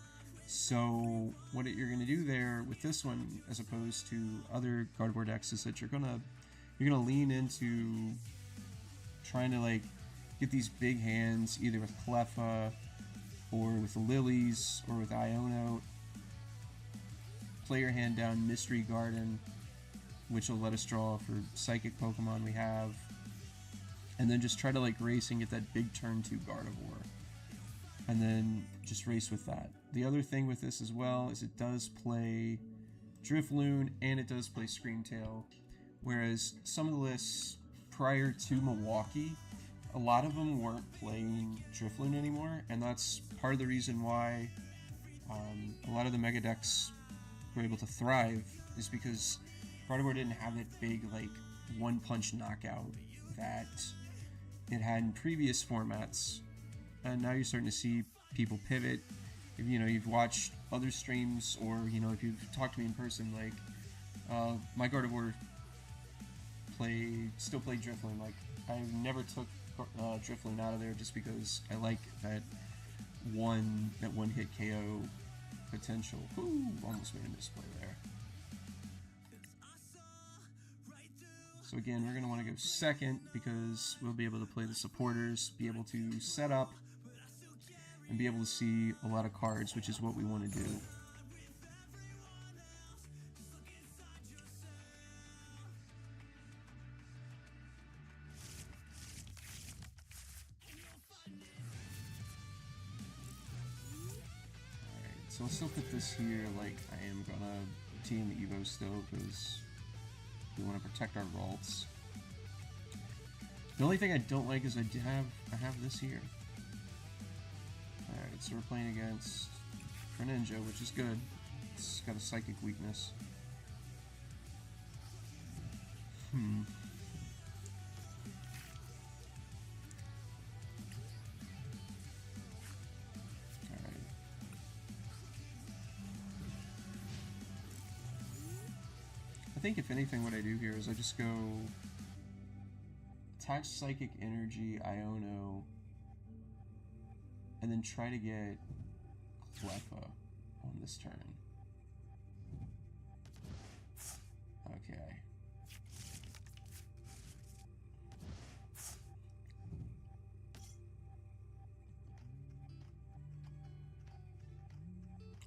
So what you're going to do there with this one, as opposed to other Gardevoir decks, is that you're gonna lean into trying to like get these big hands, either with Cleffa or with Lilies or with Iono. Play your hand down Mystery Garden, which will let us draw for Psychic Pokemon we have, and then just try to like race and get that big turn 2 Gardevoir, and then just race with that. The other thing with this as well is it does play Drifloon and it does play Screamtail, whereas some of the lists prior to Milwaukee, a lot of them weren't playing Drifloon anymore, and that's part of the reason why a lot of the Mega decks were able to thrive, is because Gardevoir didn't have that big, like, one-punch knockout that it had in previous formats. And now you're starting to see people pivot. If you know, you've watched other streams, or you know, if you've talked to me in person, like my Gardevoir still played Drifloon. Like, I never took Drifloon out of there just because I like that one hit KO potential. Ooh, almost made a misplay there. So again, we're going to want to go second because we'll be able to play the supporters, be able to set up, and be able to see a lot of cards, which is what we want to do. Alright, so I'll still put this here like I am going to team Evo still, because we want to protect our vaults. The only thing I don't like is I have this here. Alright, so we're playing against Greninja, which is good. It's got a psychic weakness. Alright. I think if anything what I do here is I just go attach Psychic Energy, Iono, and then try to get Cleffa on this turn. Okay.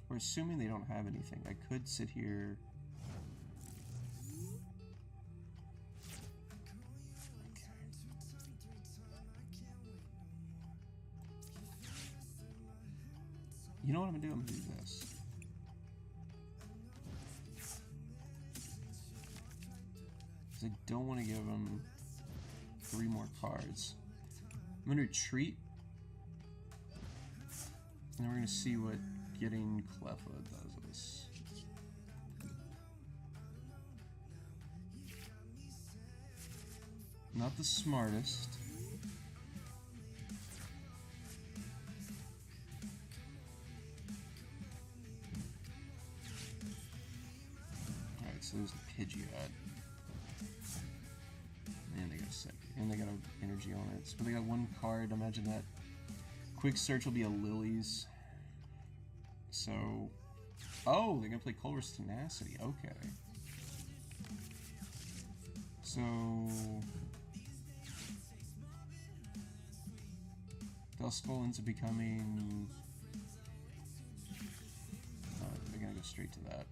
We're assuming they don't have anything. I could sit here. You know what I'm gonna do? I'm gonna do this. Because I don't want to give them 3 more cards. I'm gonna retreat And we're gonna see what getting Cleffa does us. Not the smartest. Alright, so there's the Pidgeot. And they got a second. And they got an energy on it. So they got one card. Imagine that. Quick search will be a Lilies. So. Oh, they're gonna play Colress Tenacity. Okay. So. Duskull ends up becoming. They're gonna go straight to that.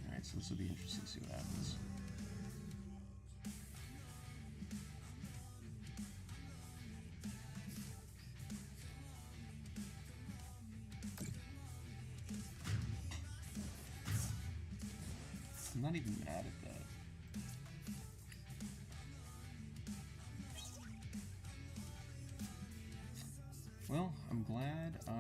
Alright, so this will be interesting to see what happens. I'm not even mad at that. Well, I'm glad I...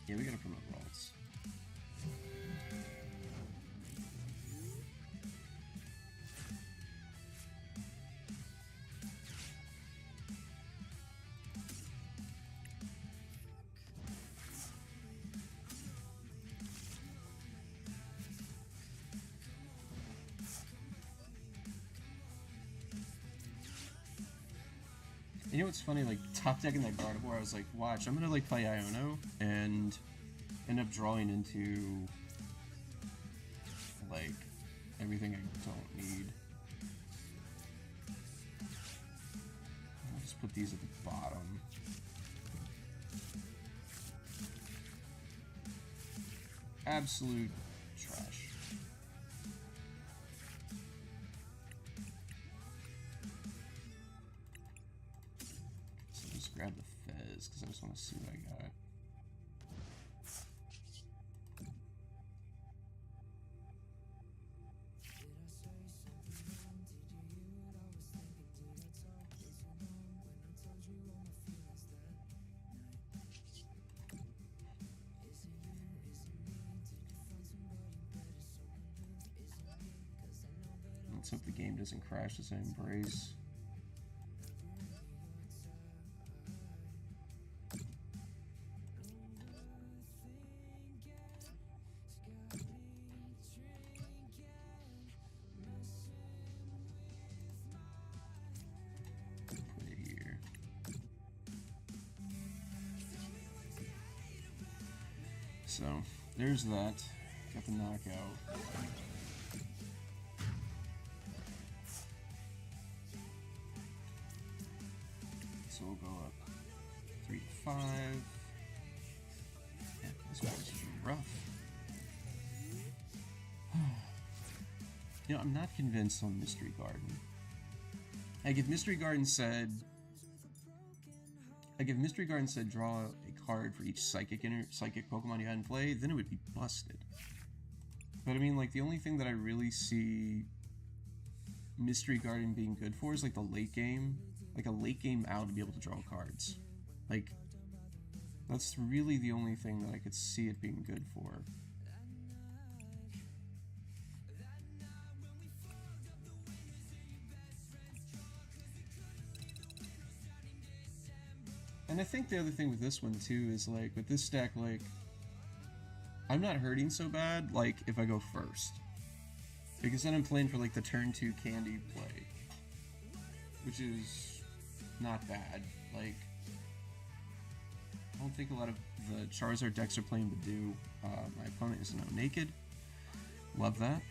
Yeah, we gotta promote Ralts. You know what's funny? Like, top decking that Gardevoir, I was like, watch, I'm gonna like play Iono and end up drawing into like everything I don't need. I'll just put these at the bottom. Absolute trash. So just grab the Fez because I just want to see what I got. Let's hope the game doesn't crash as I embrace. Put it here. So, there's that. Got the knockout. So we'll go up 3 to 5. Yeah, this one's rough. You know, I'm not convinced on Mystery Garden. Like if Mystery Garden said draw a card for each psychic Pokemon you had in play, then it would be busted. But I mean, like the only thing that I really see Mystery Garden being good for is like the late game. Like a late game out to be able to draw cards. Like, that's really the only thing that I could see it being good for. And I think the other thing with this one too is like, with this deck, like, I'm not hurting so bad, like, if I go first. Because then I'm playing for like the turn 2 candy play. Which is not bad. Like, I don't think a lot of the Charizard decks are playing Badoo. My opponent is now naked. Love that.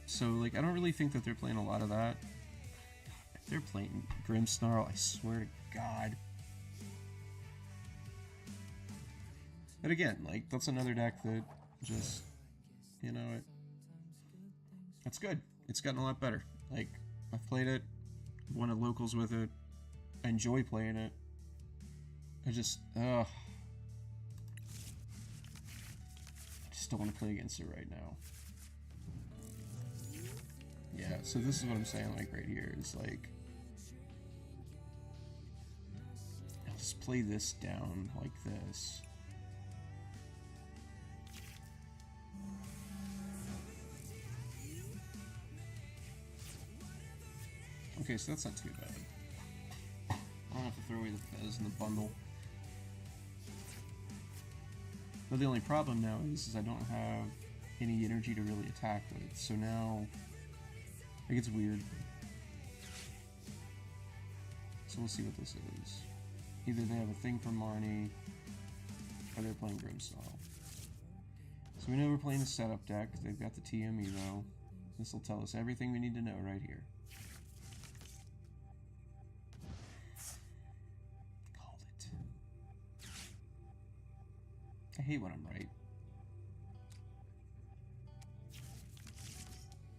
So, like, I don't really think that they're playing a lot of that. If they're playing Grimmsnarl, I swear to God. But again, like, that's another deck that just, you know, that's good. It's gotten a lot better. Like, I've played it, won at locals with it, I enjoy playing it. I just don't want to play against it right now. Yeah, so this is what I'm saying, like, right here, is like, I'll just play this down like this. Okay, so that's not too bad. I don't have to throw away the Fez in the bundle. But the only problem now is I don't have any energy to really attack with, so now it gets weird. So we'll see what this is. Either they have a thing for Marnie, or they're playing Grimmsnarl. So we know we're playing a setup deck. They've got the TM Evo. This will tell us everything we need to know right here. Called it. I hate when I'm right.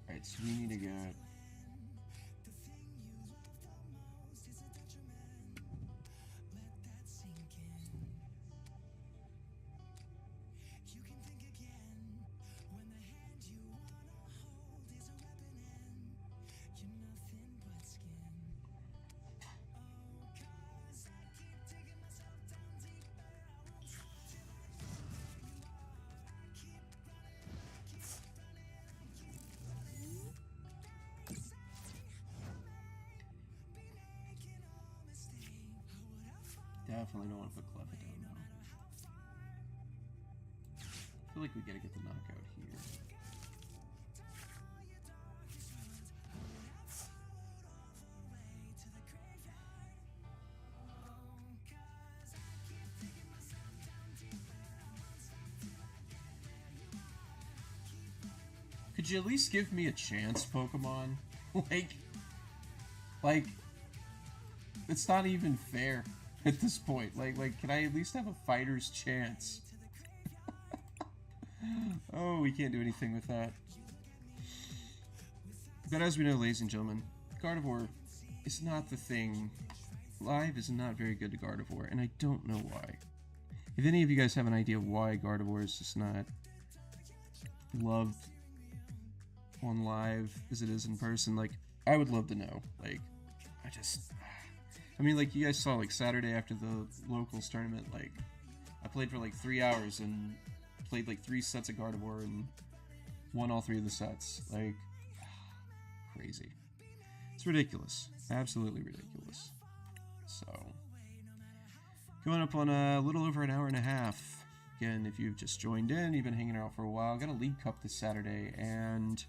Alright, so we need to get... Definitely don't want to put Cleffa down now. I feel like we gotta get the knockout here. Could you at least give me a chance, Pokemon? like, it's not even fair at this point. Like, can I at least have a fighter's chance? Oh, we can't do anything with that. But as we know, ladies and gentlemen, Gardevoir is not the thing. Live is not very good to Gardevoir, and I don't know why. If any of you guys have an idea why Gardevoir is just not loved on live as it is in person, like, I would love to know. Like, I mean, like, you guys saw, like, Saturday after the locals tournament, like, I played for like 3 hours and played like 3 sets of Gardevoir and won all 3 of the sets. Like, crazy. It's ridiculous. Absolutely ridiculous. So, going up on a little over an hour and a half. Again, if you've just joined in, you've been hanging out for a while, got a League Cup this Saturday, and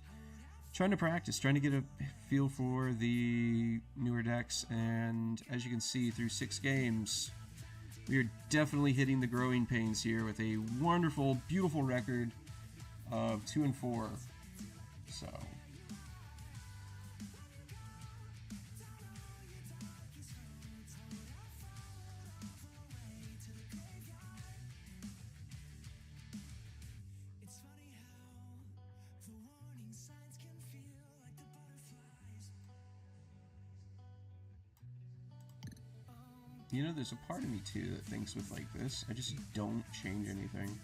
trying to practice, trying to get a feel for the newer decks, and as you can see through 6 games, we are definitely hitting the growing pains here with a wonderful, beautiful record of 2-4. So, you know, there's a part of me too that thinks with like this, I just don't change anything.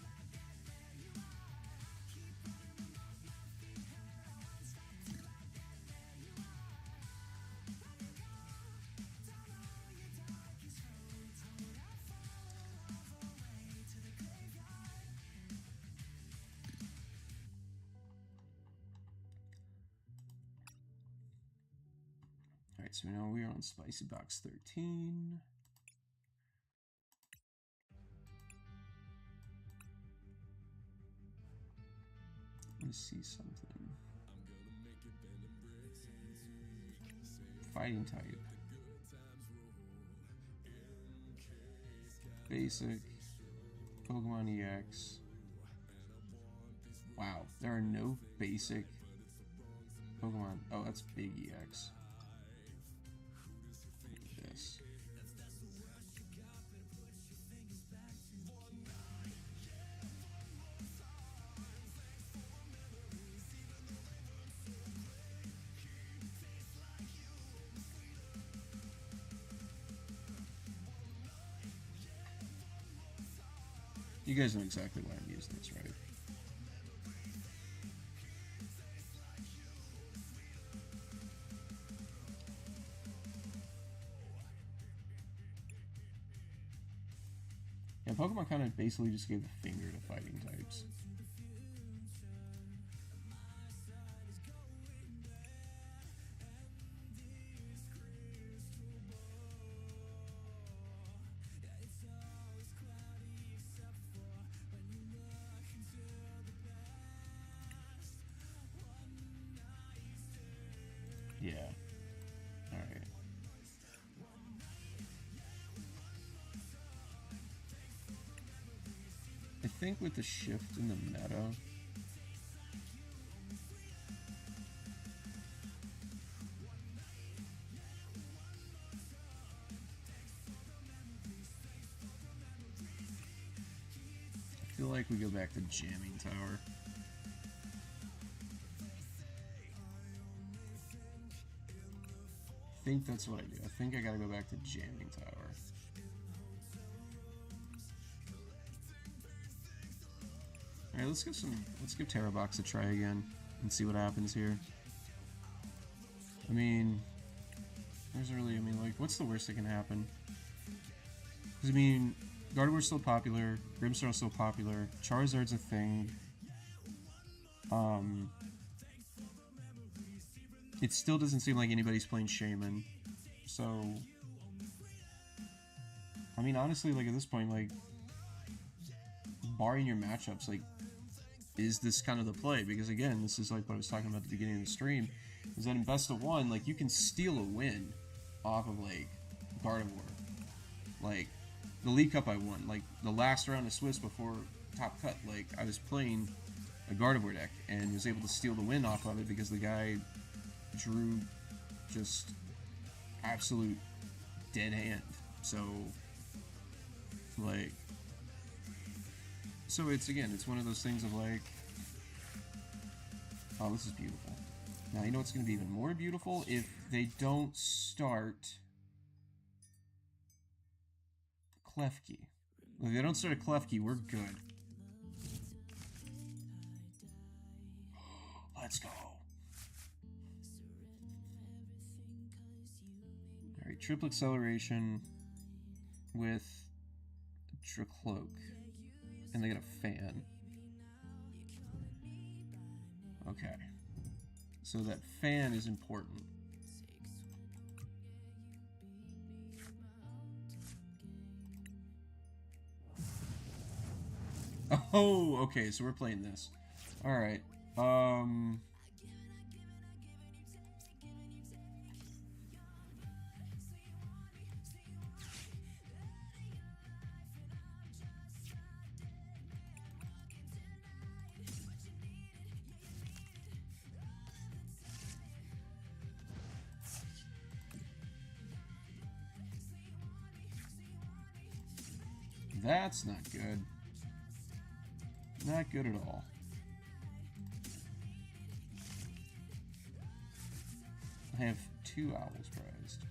Alright, so now we are on Spicy Box 13. Let's see something. Fighting type. basic Pokemon EX. Wow, there are no basic Pokemon. Oh, that's big EX. Look at this. You guys know exactly why I'm using this, right? Yeah, Pokemon kind of basically just gave the finger to fighting types. Yeah. Alright. I think with the shift in the meta, I feel like we go back to Jamming Tower. I think that's what I do. I think I gotta go back to Jamming Tower. Alright, let's give Terrabox a try again and see what happens here. I mean, like, what's the worst that can happen? Because, I mean, Gardevoir's still popular, Grimmsnarl's still popular, Charizard's a thing. It still doesn't seem like anybody's playing Shaman. So, I mean, honestly, like, at this point, like, barring your matchups, like, is this kind of the play? Because, again, this is like what I was talking about at the beginning of the stream, is that in best of one, like, you can steal a win off of, like, Gardevoir. Like, the League Cup I won, like, the last round of Swiss before Top Cut, like, I was playing a Gardevoir deck and was able to steal the win off of it because the guy drew just absolute dead hand. So, like, so it's, again, it's one of those things of like, oh, this is beautiful. Now, you know what's going to be even more beautiful? If they don't start Klefki. If they don't start a Klefki, we're good. Let's go. Alright, triple acceleration with Dracloak. And they get a fan. Okay. So that fan is important. Oh, okay, so we're playing this. Alright. That's not good. Not good at all. I have 2 owls prized.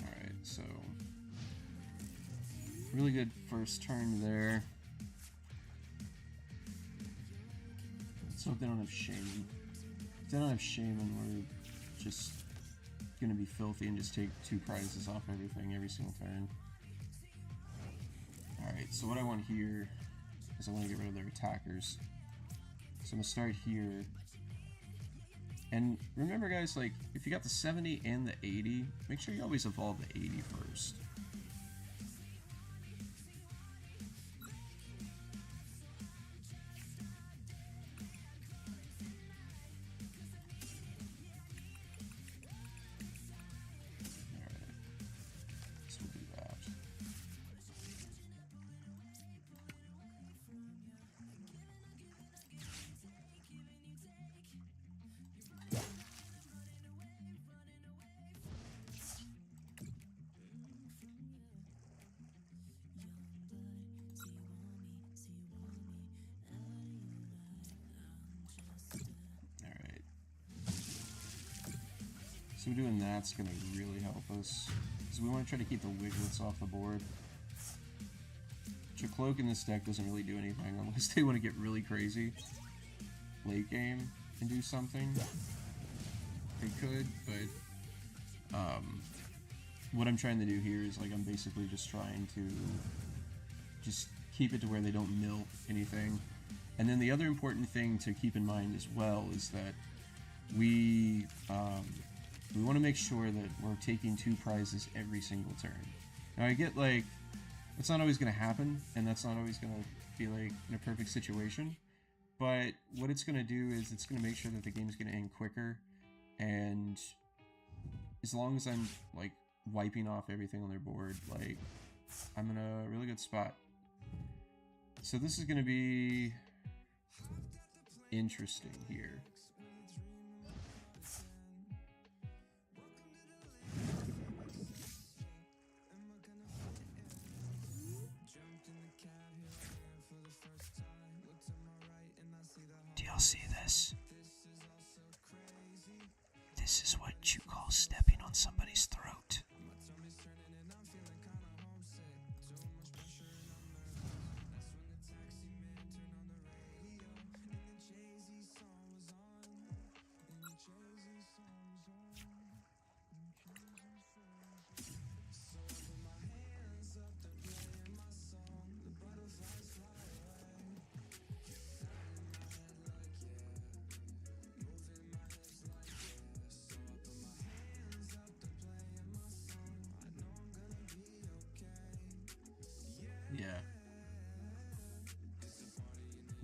Alright, so really good first turn there. Let's hope they don't have Shaman. If they don't have Shaman, we're just gonna be filthy and just take 2 prizes off everything every single turn. Alright, so what I want here is I want to get rid of their attackers. So I'm gonna start here. And remember, guys, like, if you got the 70 and the 80, make sure you always evolve the 80 first. So doing that's going to really help us. So we want to try to keep the Wiglets off the board. Chocloak in this deck doesn't really do anything unless they want to get really crazy late game and do something. They could, but what I'm trying to do here is, like, I'm basically just trying to just keep it to where they don't mill anything. And then the other important thing to keep in mind as well is that we want to make sure that we're taking 2 prizes every single turn. Now I get, like, it's not always going to happen, and that's not always going to be, like, in a perfect situation, but what it's going to do is it's going to make sure that the game's going to end quicker, and as long as I'm, like, wiping off everything on their board, like, I'm in a really good spot. So this is going to be interesting here. Do y'all see this? This is what you call stepping on somebody's throat.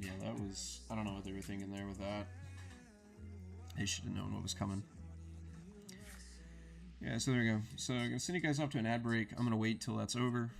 Yeah, that was... I don't know what they were thinking there with that. They should have known what was coming. Yeah, so there we go. So I'm going to send you guys off to an ad break. I'm going to wait till that's over.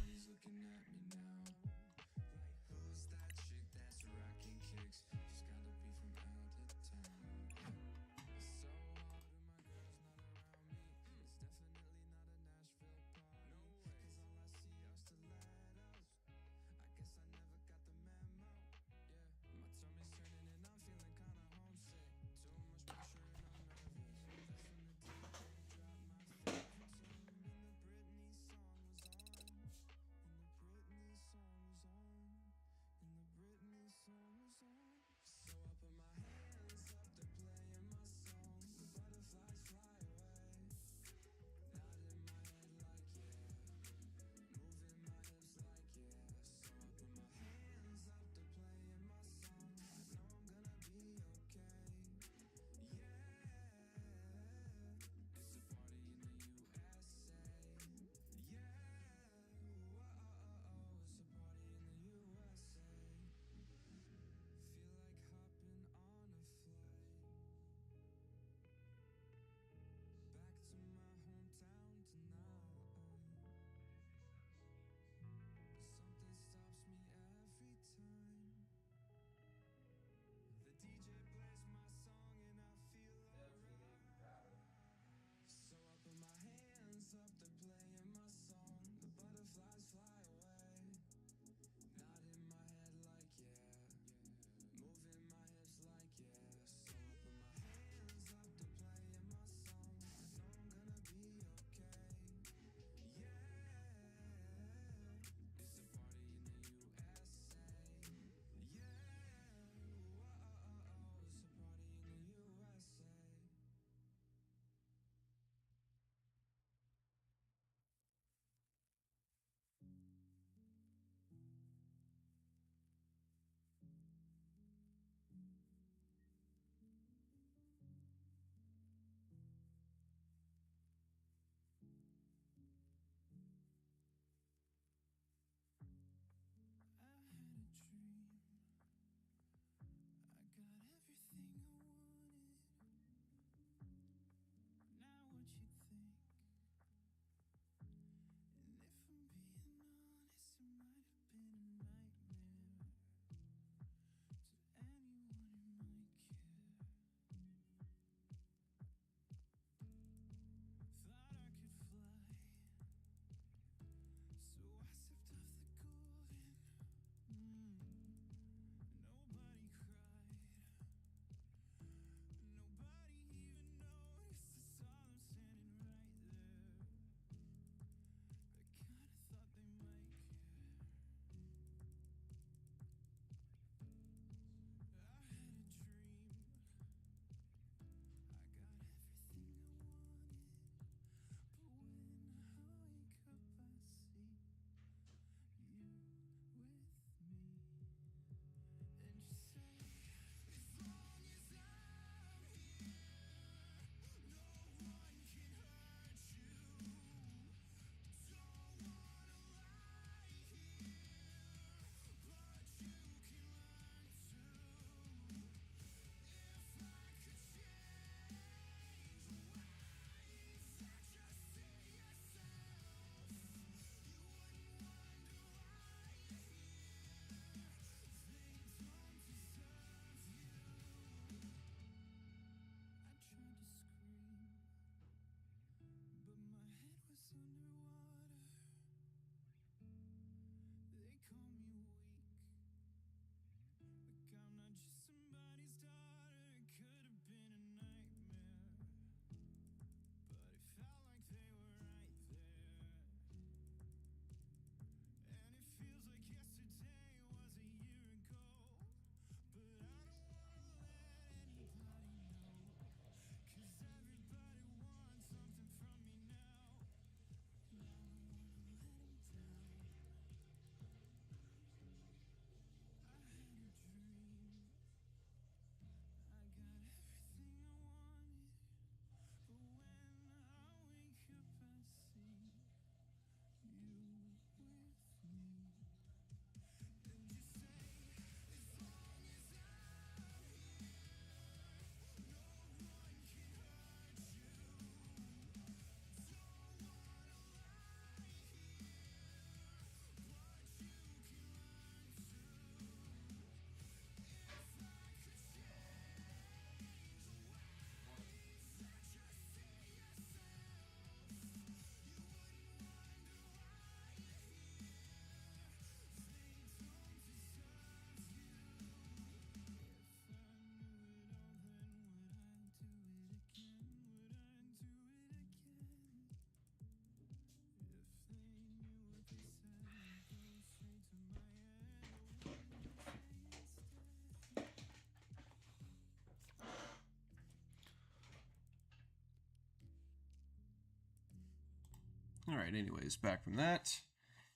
Alright, anyways, back from that.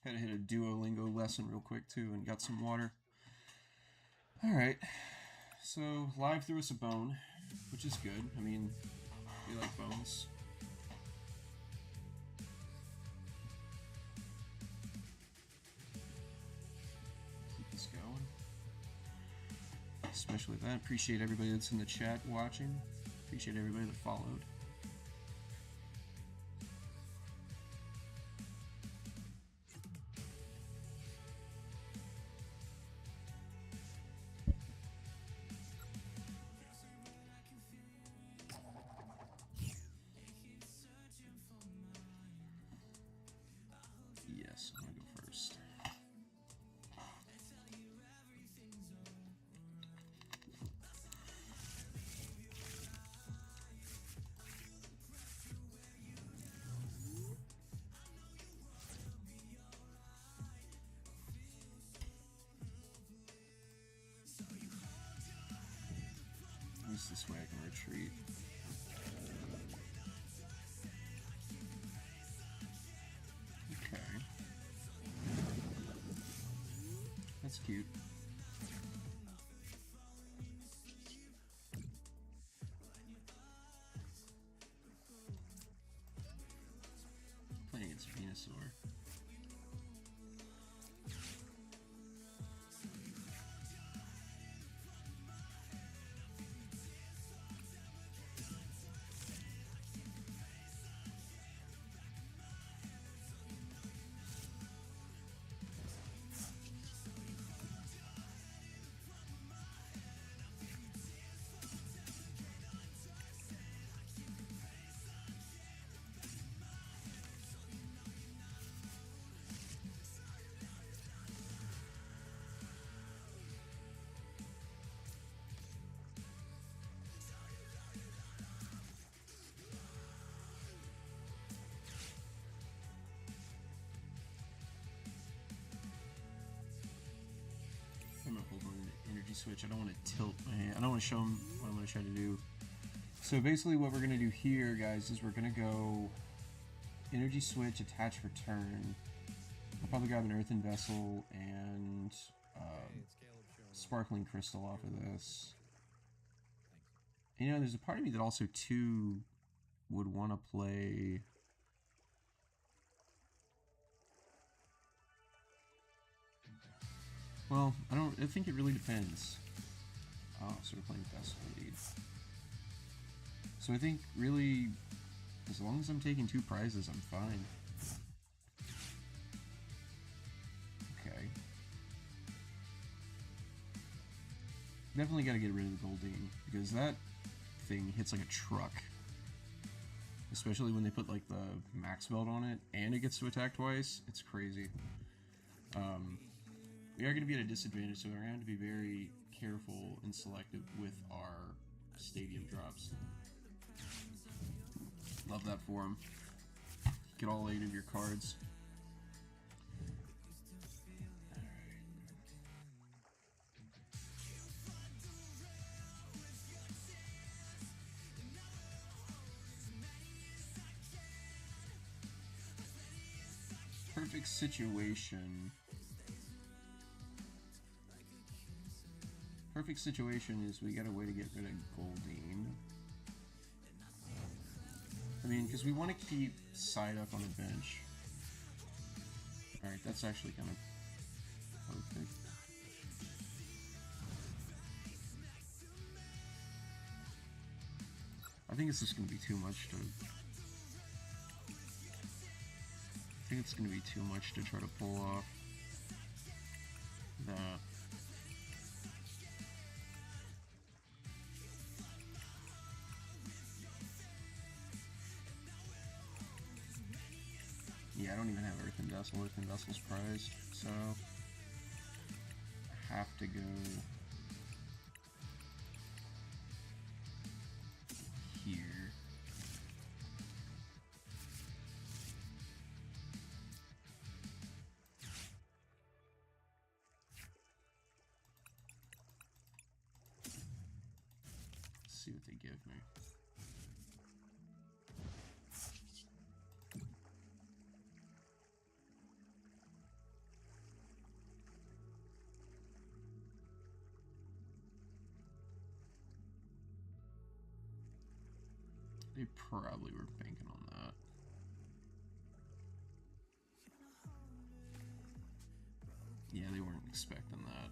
Had to hit a Duolingo lesson real quick too and got some water. Alright, so live threw us a bone, which is good. I mean, we like bones. Keep this going. Especially that. Appreciate everybody that's in the chat watching. Appreciate everybody that followed. Yes, I'm gonna go first. At least this way I can retreat. Okay. That's cute. Playing against Venusaur. I'm gonna hold on to the energy switch. I don't want to tilt my hand. I don't want to show them what I'm going to try to do. So basically what we're going to do here, guys, is we're going to go energy switch, attach for turn. I'll probably grab an earthen vessel and sparkling crystal off of this. And, you know, there's a part of me that also too would want to play... Well, I think it really depends. Oh, so we're playing Vessel Lead. So I think really, as long as I'm taking 2 prizes, I'm fine. Okay. Definitely gotta get rid of the Goldeen, because that thing hits like a truck. Especially when they put like the max belt on it, and it gets to attack twice. It's crazy. We are going to be at a disadvantage, so we're going to have to be very careful and selective with our stadium drops. Love that for him. Get all 8 of your cards. Perfect situation. Perfect situation is we got a way to get rid of Goldeen. I mean, because we want to keep Psyduck on the bench. Alright, that's actually kind of perfect. I think it's just going to be too much to... I think it's going to be too much to try to pull off that. Yeah, I don't even have Earthen Vessel. Earthen Vessel's prized, so I have to go here. Let's see what they give me. They probably were banking on that. Yeah, they weren't expecting that.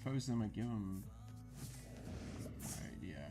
If I was them, I'd give them... Alright, yeah.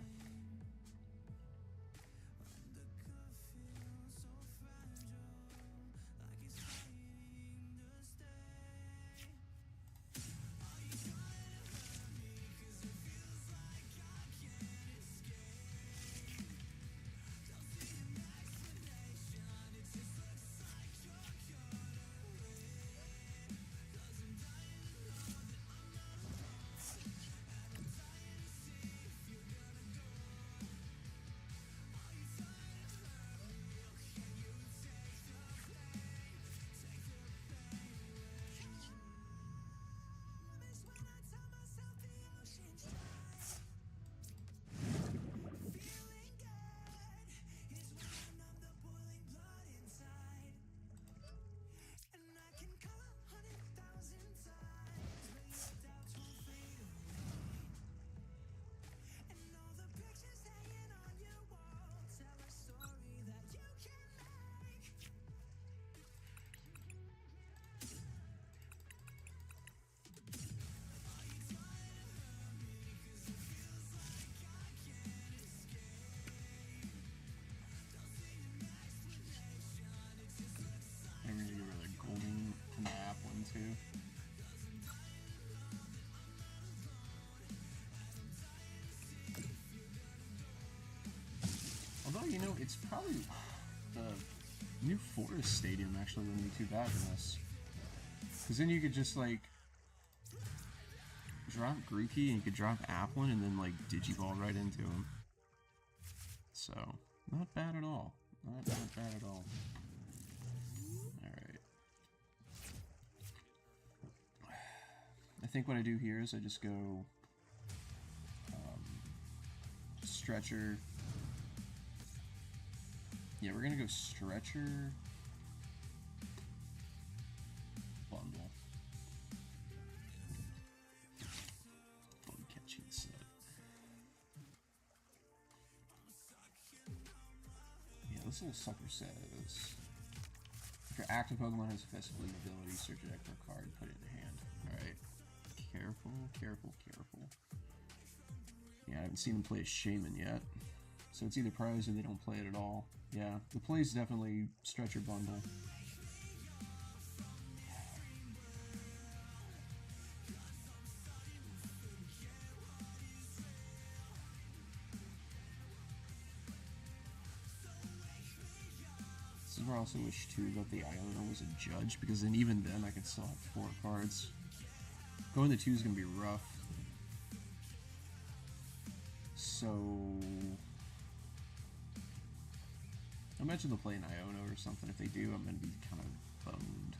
I'm gonna get rid of the golden from the app one too. Although, you know, it's probably the New Forest Stadium actually wouldn't be too bad in this. Because then you could just, like, drop Grookey and you could drop Applin and then, like, Digiball right into him. So, not bad at all. Not bad at all. Alright. I think what I do here is I just go Stretcher. Yeah, we're gonna go Stretcher, Bundle, Bug Catching Set. Yeah, this little sucker says, if your active Pokemon has a Festive League ability, search your deck for a card and put it in the hand. Alright. Careful, careful, careful. Yeah, I haven't seen them play a Shaman yet. So it's either prize or they don't play it at all. Yeah, the play is definitely Stretcher Bundle. This is where I also wish too that the Iona was a judge, because then even then I could still have 4 cards. Going to 2 is going to be rough. So... I imagine they'll play an Iona or something. If they do, I'm going to be kind of bummed.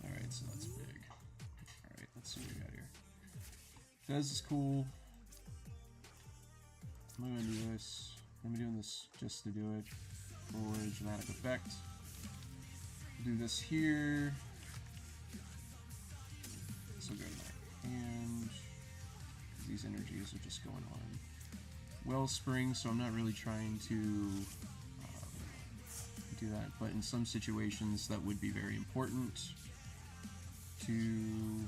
Alright, so that's big. Alright, let's see what we got here. Fez is cool. I'm going to do this. I'm doing this just to do it for dramatic effect. Do this here. This will go to my hand. These energies are just going on Wellspring, so I'm not really trying to do that, but in some situations that would be very important to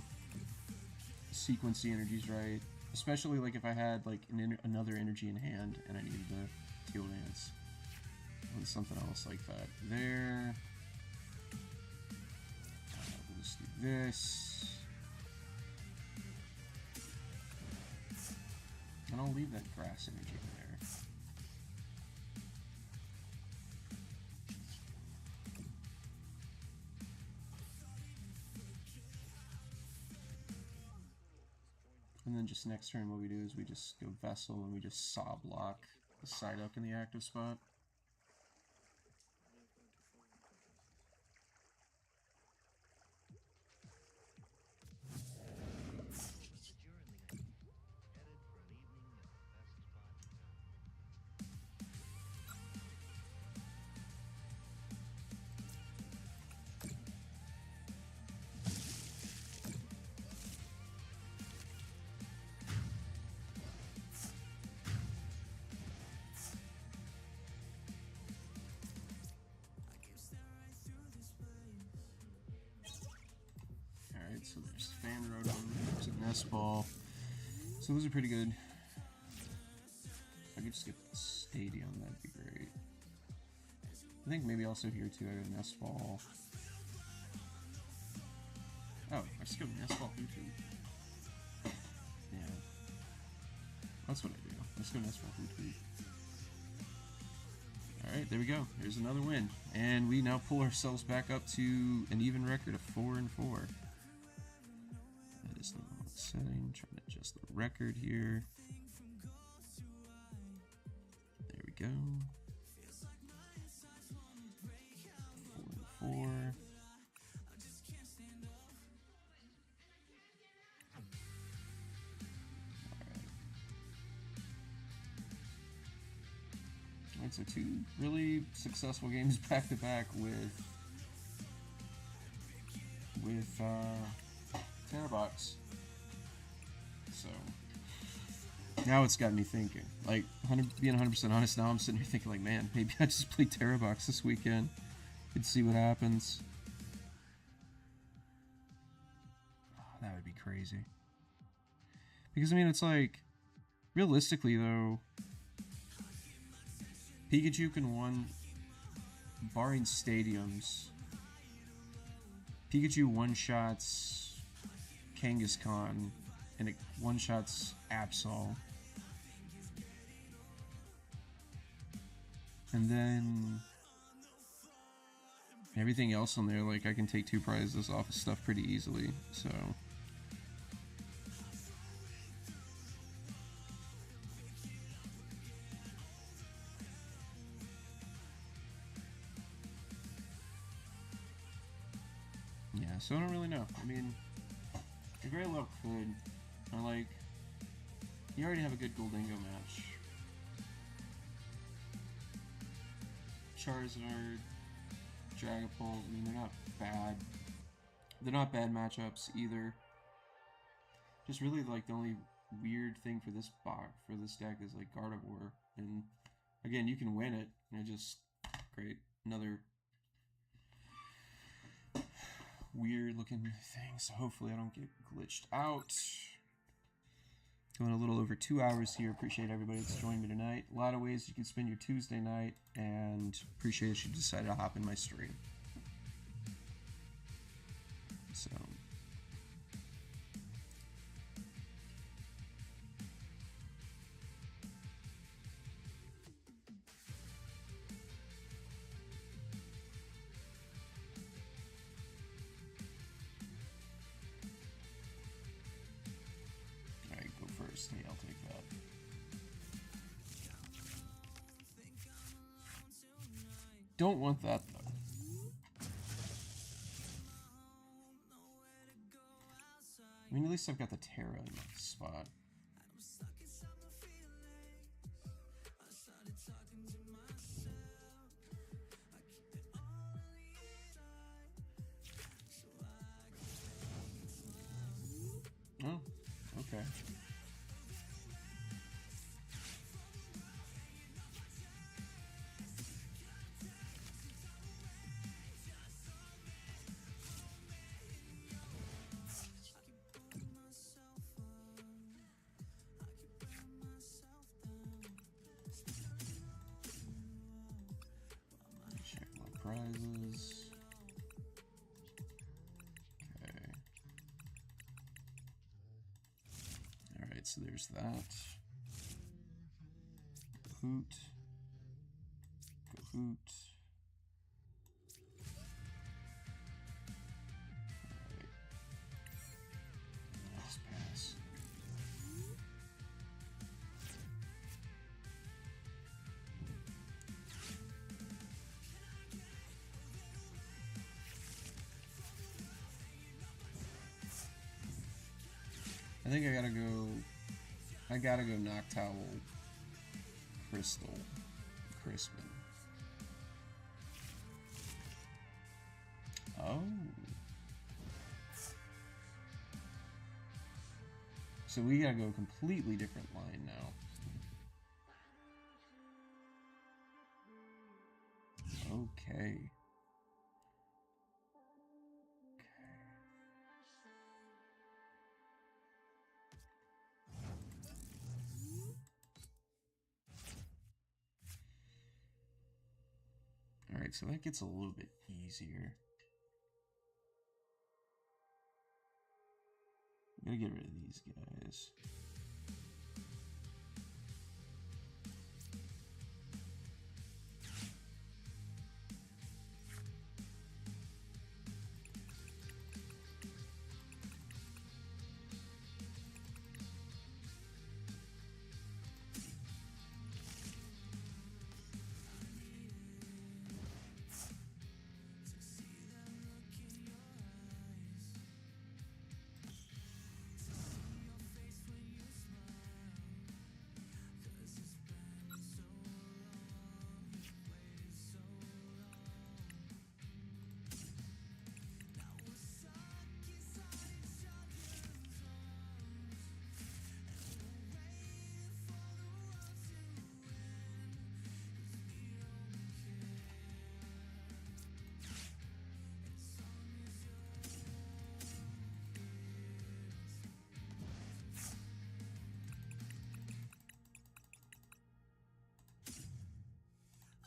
sequence the energies right, especially like if I had like another energy in hand and I needed the Teal Dance or something else like that. There, we'll just do this. And I'll leave that grass energy in there. And then just next turn what we do is we just go Vessel and we just Saw Block the Psyduck in the active spot. So there's Fan Rotom, there's a Nest Ball. So those are pretty good. If I could just get the Stadium, that'd be great. I think maybe also here too, I got a Nest Ball. Oh, I just got a Nest Ball Hoothoot. Yeah. That's what I do. Let's go Nest Ball Hoothoot. Alright, there we go. There's another win. And we now pull ourselves back up to an even record of 4-4. That is the wrong setting. Trying to adjust the record here. There we go. 4-4. Alright, so 2 really successful games back to back with Terabox. So now it's got me thinking. Like, being 100% honest, now I'm sitting here thinking, like, man, maybe I just play Terabox this weekend and see what happens. Oh, that would be crazy. Because I mean, it's like, realistically though, Pikachu can barring stadiums, Pikachu one-shots Kangaskhan, and it one-shots Absol. And then everything else on there, like, I can take 2 prizes off of stuff pretty easily, so... yeah, so I don't really know. I mean, you very well could. Or, like, you already have a good Gholdengo match. Charizard, Dragapult, I mean, they're not bad. They're not bad matchups either. Just really, like, the only weird thing for this deck is, like, Gardevoir. And, again, you can win it. And it just, great. Another weird looking thing, so hopefully I don't get glitched out. Going a little over 2 hours here. Appreciate everybody that's joined me tonight. A lot of ways you can spend your Tuesday night, and appreciate that you decided to hop in my stream. So hey, I'll take that. Don't want that though. I mean, at least I've got the Terra in that spot. Oh, okay. Check my prizes. Okay. Alright, so there's that. Kahoot. Kahoot. Alright. Let's pass. I think I gotta go Noctowl, Crystal, Crispin. Oh. So we gotta go a completely different line now. Okay. Alright, so that gets a little bit easier. I'm gonna get rid of these guys.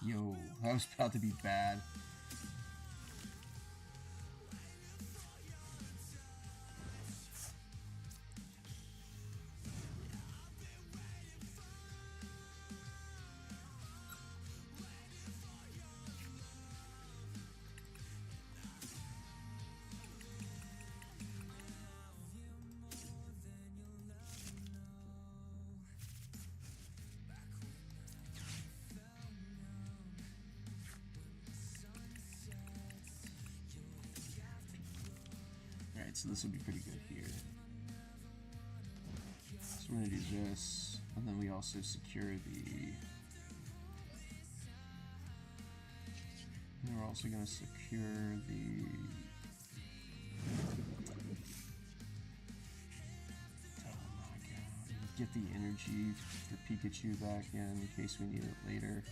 Yo, that was about to be bad. So this would be pretty good here. So we're gonna do this, and then we also secure the. And we're also gonna secure the. Get the energy for Pikachu back in case we need it later.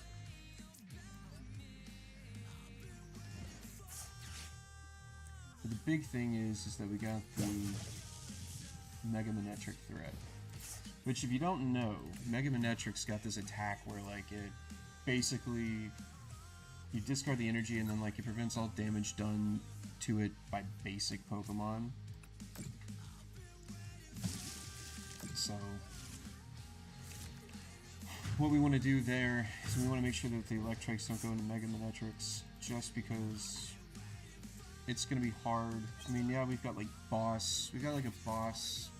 But the big thing is that we got the Mega Manectric threat. Which, if you don't know, Mega Manectric's got this attack where, like, it basically you discard the energy and then, like, it prevents all damage done to it by basic Pokemon. So what we want to do there is we want to make sure that the Electrics don't go into Mega Manectrics, just because it's gonna be hard. I mean, yeah, we've got like boss. We've got like a boss,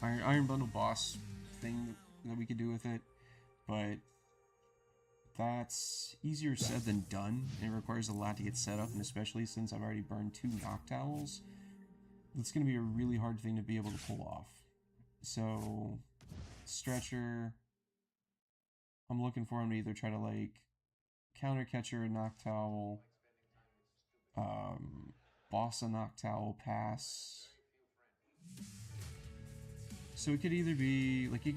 Iron Bundle boss thing that we could do with it, but that's easier said than done. It requires a lot to get set up, and especially since I've already burned 2 Noctowls, it's gonna be a really hard thing to be able to pull off. So, Stretcher, I'm looking for him to either try to like Counter Catcher a Noctowl, boss a Noctowl pass. So it could either be like there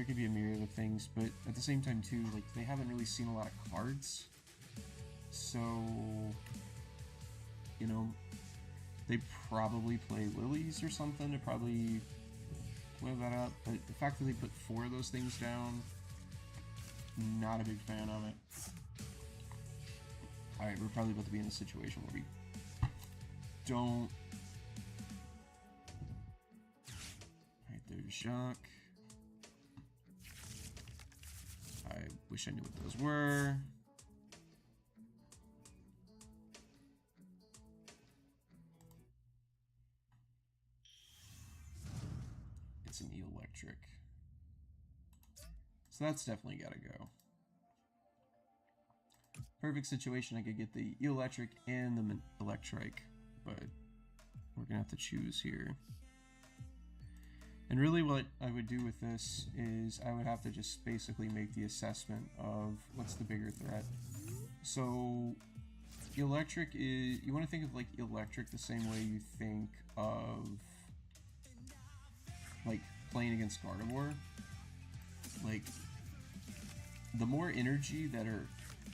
could be a myriad of things, but at the same time too, like they haven't really seen a lot of cards, so you know they probably play Lilies or something to probably play that up. But the fact that they put 4 of those things down, not a big fan of it. Alright, we're probably about to be in a situation where we don't. Alright, there's Jacques. I wish I knew what those were. It's an Electric. So that's definitely gotta go. Perfect situation, I could get the Electric and the Electrike, but we're gonna have to choose here. And really what I would do with this is I would have to just basically make the assessment of what's the bigger threat. So Electric is, you want to think of like Electric the same way you think of like playing against Gardevoir. Like the more energy that are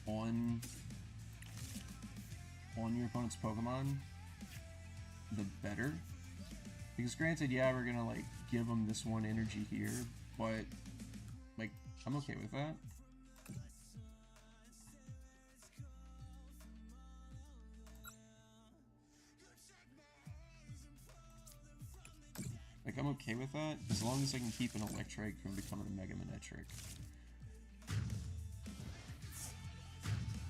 on your opponent's Pokemon, the better. Because granted, yeah, we're gonna like give them this one energy here, but like I'm okay with that. Like, I'm okay with that, as long as I can keep an Electrike from becoming a Mega Manectric.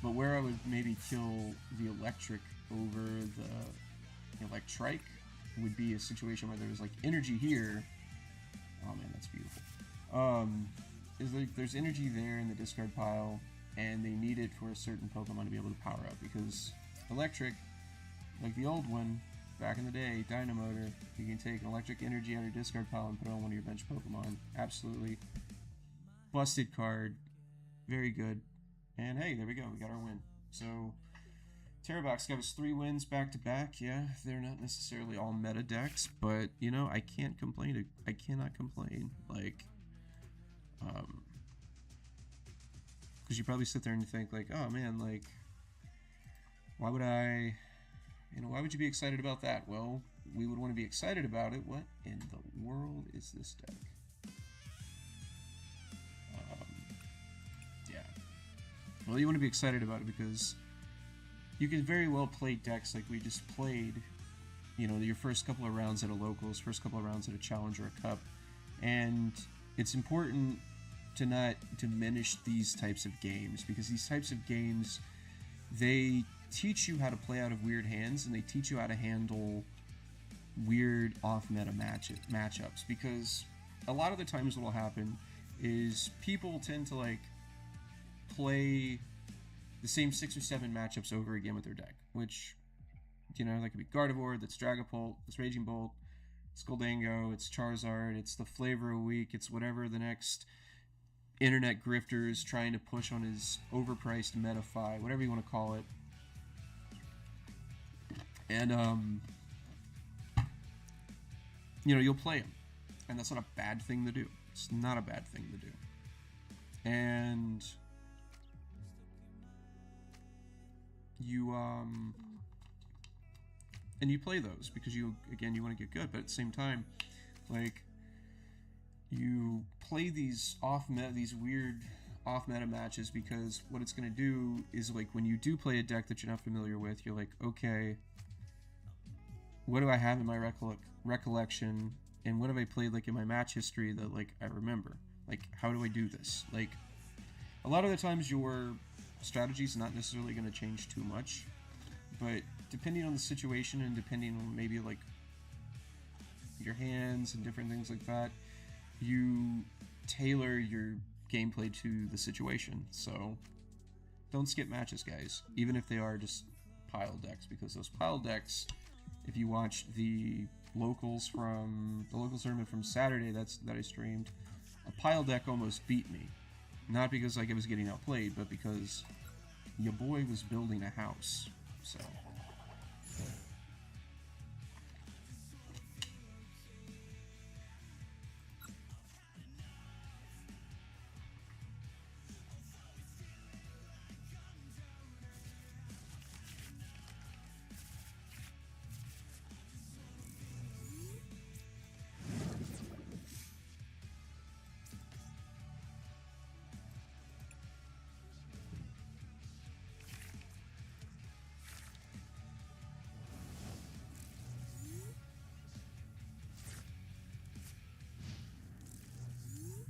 But where I would maybe kill the Electric over the Electrike would be a situation where there's like energy here. Oh man, that's beautiful. Is like there's energy there in the discard pile, and they need it for a certain Pokemon to be able to power up, because Electric, like the old one, back in the day, Dynamotor, you can take an electric energy out of your discard pile and put it on one of your bench Pokemon. Absolutely busted card. Very good. And hey, there we go. We got our win. So, Terrabox gave us 3 wins back to back. Yeah, they're not necessarily all meta decks, but, you know, I can't complain. I cannot complain. Like, because you probably sit there and think, like, oh man, like, why would I... why would you be excited about that? Well, we would want to be excited about it. What in the world is this deck? Yeah. Well, you want to be excited about it because you can very well play decks like we just played, your first couple of rounds at a Locals, first couple of rounds at a Challenge or a Cup. And it's important to not diminish these types of games, because these types of games, they teach you how to play out of weird hands, and they teach you how to handle weird off-meta matchups, because a lot of the times what will happen is people tend to like play the same 6 or 7 matchups over again with their deck, which, that could be Gardevoir, that's Dragapult, that's Raging Bolt, it's Goldango, it's Charizard, it's the flavor of the week, it's whatever the next internet grifter is trying to push on his overpriced Metafy, whatever you want to call it. And, you'll play him. And that's not a bad thing to do. It's not a bad thing to do. And you play those because you want to get good, but at the same time, like, you play these weird off-meta matches, because what it's going to do is, like, when you do play a deck that you're not familiar with, you're like, okay, what do I have in my recollection, and what have I played, like, in my match history that, like, I remember? Like, how do I do this? Like, a lot of the times your strategy's not necessarily going to change too much, but depending on the situation and depending on maybe, like, your hands and different things like that, you tailor your gameplay to the situation. So don't skip matches, guys, even if they are just pile decks, because those pile decks, if you watch the locals tournament from Saturday that I streamed, a pile deck almost beat me. Not because like I was getting outplayed, but because your boy was building a house. So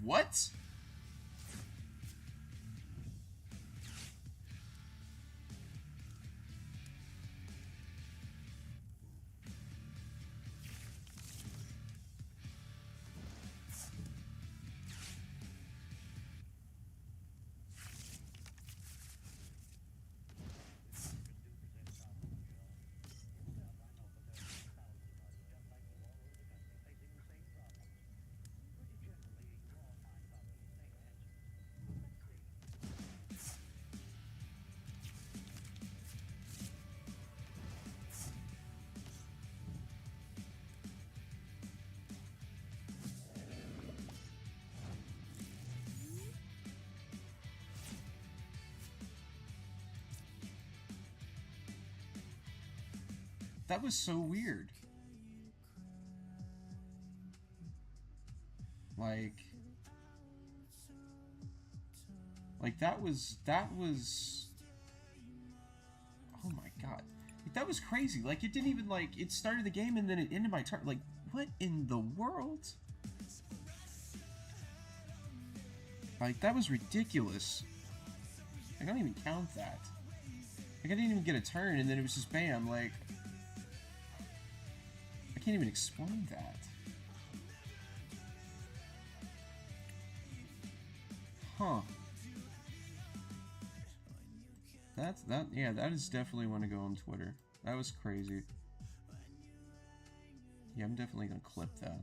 what? That was so weird. Like that was oh my god. Like, that was crazy. Like, it didn't even, like, it started the game and then it ended my turn. Like, what in the world? Like, that was ridiculous. I don't even count that. Like, I didn't even get a turn, and then it was just bam, like... I can't even explain that. Huh. That is definitely one to go on Twitter. That was crazy. Yeah, I'm definitely gonna clip that.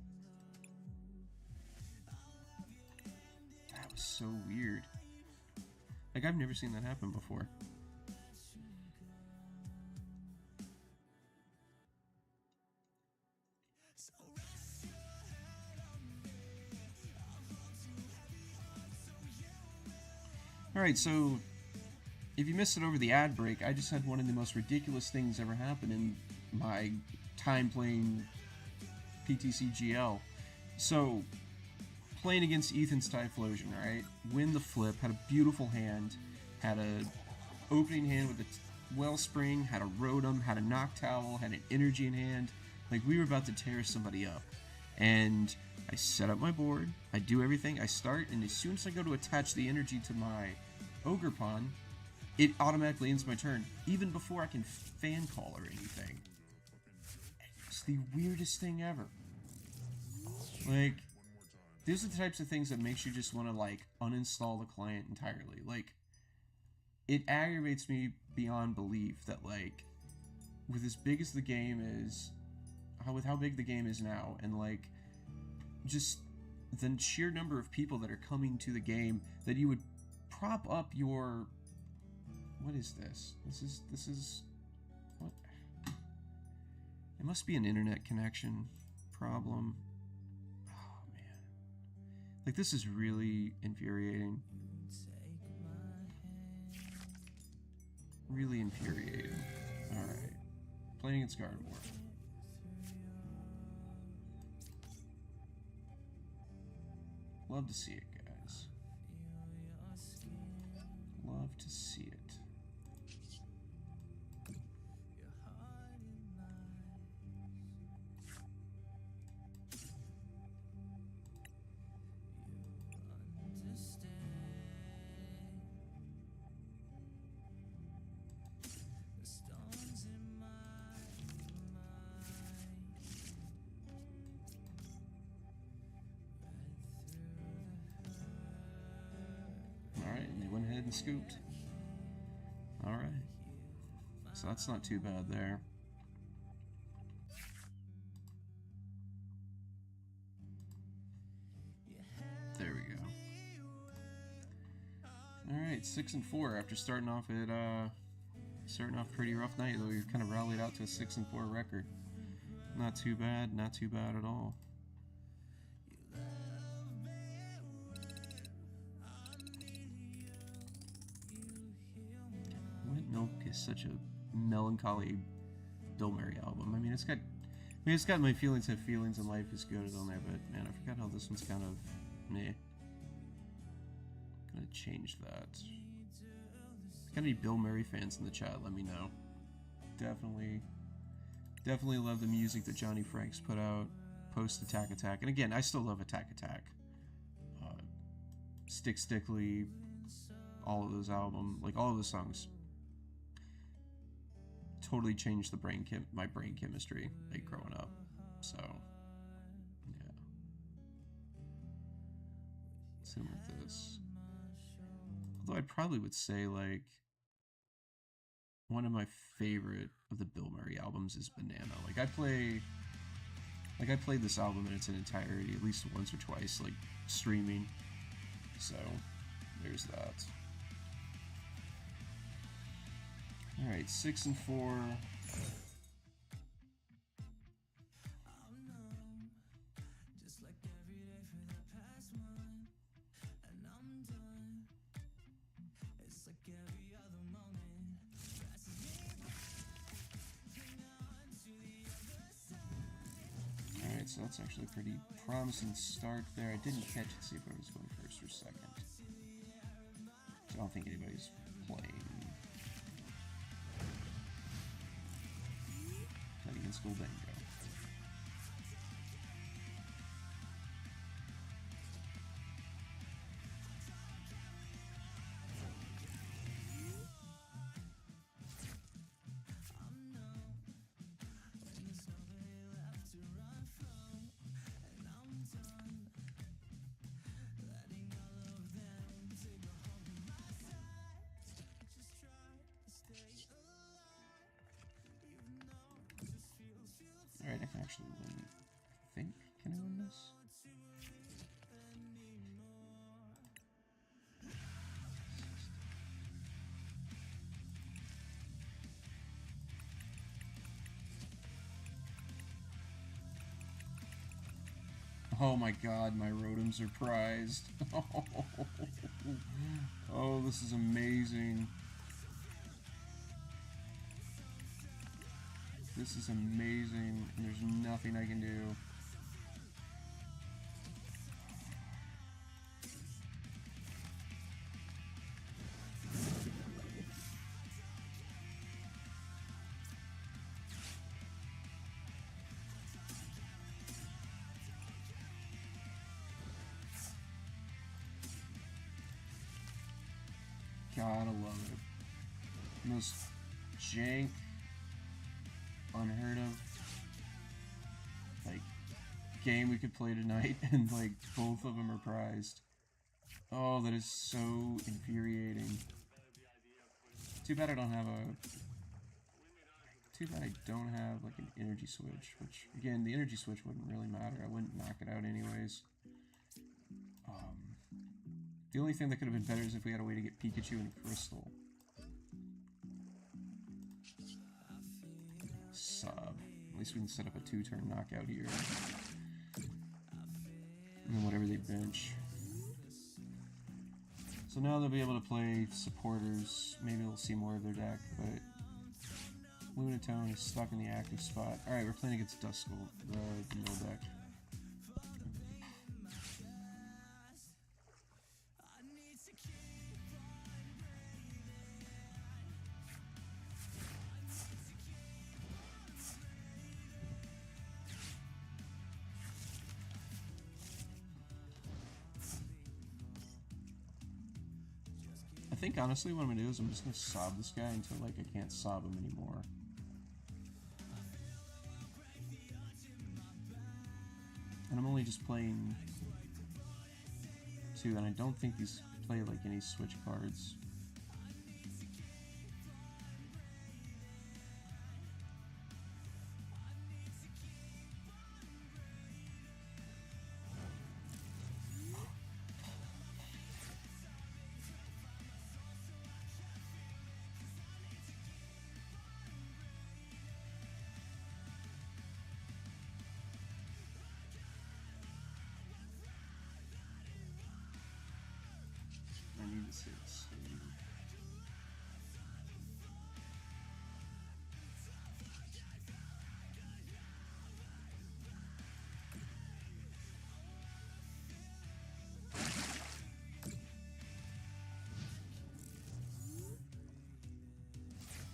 That was so weird. Like, I've never seen that happen before. Alright, so if you missed it over the ad break, I just had one of the most ridiculous things ever happen in my time playing PTC GL. So, playing against Ethan's Typhlosion, right? Win the flip, had a beautiful hand, had a opening hand with a Wellspring, had a Rotom, had a Noctowl, had an Energy in hand. Like, we were about to tear somebody up. And I set up my board, I do everything, I start, and as soon as I go to attach the energy to my Ogerpon, it automatically ends my turn, even before I can fan call or anything. It's the weirdest thing ever. Like, these are the types of things that makes you just want to, like, uninstall the client entirely. Like, it aggravates me beyond belief that, like, with as big as the game is, with how big the game is now, and, like, just the sheer number of people that are coming to the game, that you would prop up your... What is this? This is... What? It must be an internet connection problem. Oh, man. Like, this is really infuriating. Really infuriating. Alright. Playing against Gardevoir. Love to see it, guys. Love to see it. And scooped. Alright. So that's not too bad there. There we go. Alright, 6-4 after starting off pretty rough night, though we've kind of rallied out to a 6-4 record. Not too bad at all. Milk is such a melancholy Bill Murray album. I mean, it's got My Feelings Have Feelings and Life is Good on there, but man, I forgot how this one's kind of meh. Gonna change that. If you got any Bill Murray fans in the chat, let me know. Definitely love the music that Johnny Franks put out post Attack Attack. And again, I still love Attack Attack. Stick Stickly, all of those albums, like all of the songs. Totally changed my brain chemistry, like, growing up. So, yeah. Same with this. Although I probably would say, like, one of my favorite of the Bill Murray albums is Banana. Like, I played this album in its entirety at least once or twice, like, streaming. So, there's that. Alright, 6-4. Alright, so that's actually a pretty promising start there. I didn't catch it, see if I was going first or second. So I don't think anybody's playing. School bingo. can actually win. I think. Can I win this? Oh my god, my Rotoms are prized. Oh, this is amazing. This is amazing, and there's nothing I can do. Gotta love it. Most jank, unheard of, like, game we could play tonight, and like both of them are prized. Oh, that is so infuriating. Too bad I don't have like an energy switch, which again, the energy switch wouldn't really matter. I wouldn't knock it out anyways. The only thing that could have been better is if we had a way to get Pikachu and Crystal. Sub. At least we can set up a 2-turn knockout here. And then whatever they bench. So now they'll be able to play supporters. Maybe we'll see more of their deck, but Lunatone is stuck in the active spot. Alright, we're playing against Duskull, the middle deck. I think honestly what I'm gonna do is I'm just gonna sob this guy until like I can't sob him anymore. And I'm only just playing 2, and I don't think these play like any switch cards. I need to see this.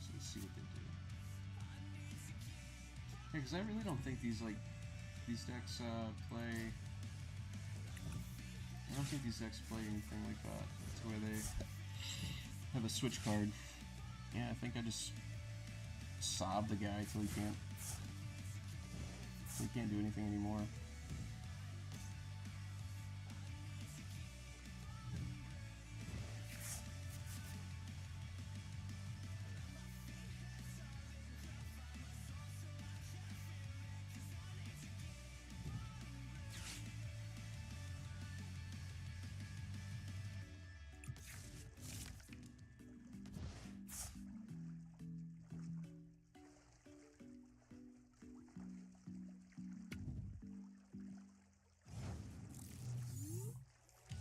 So let's see what they do. Yeah, because I really don't think these decks play. I don't think these decks play anything like that, to where they have a switch card. Yeah, I think I just sob the guy till he can't do anything anymore.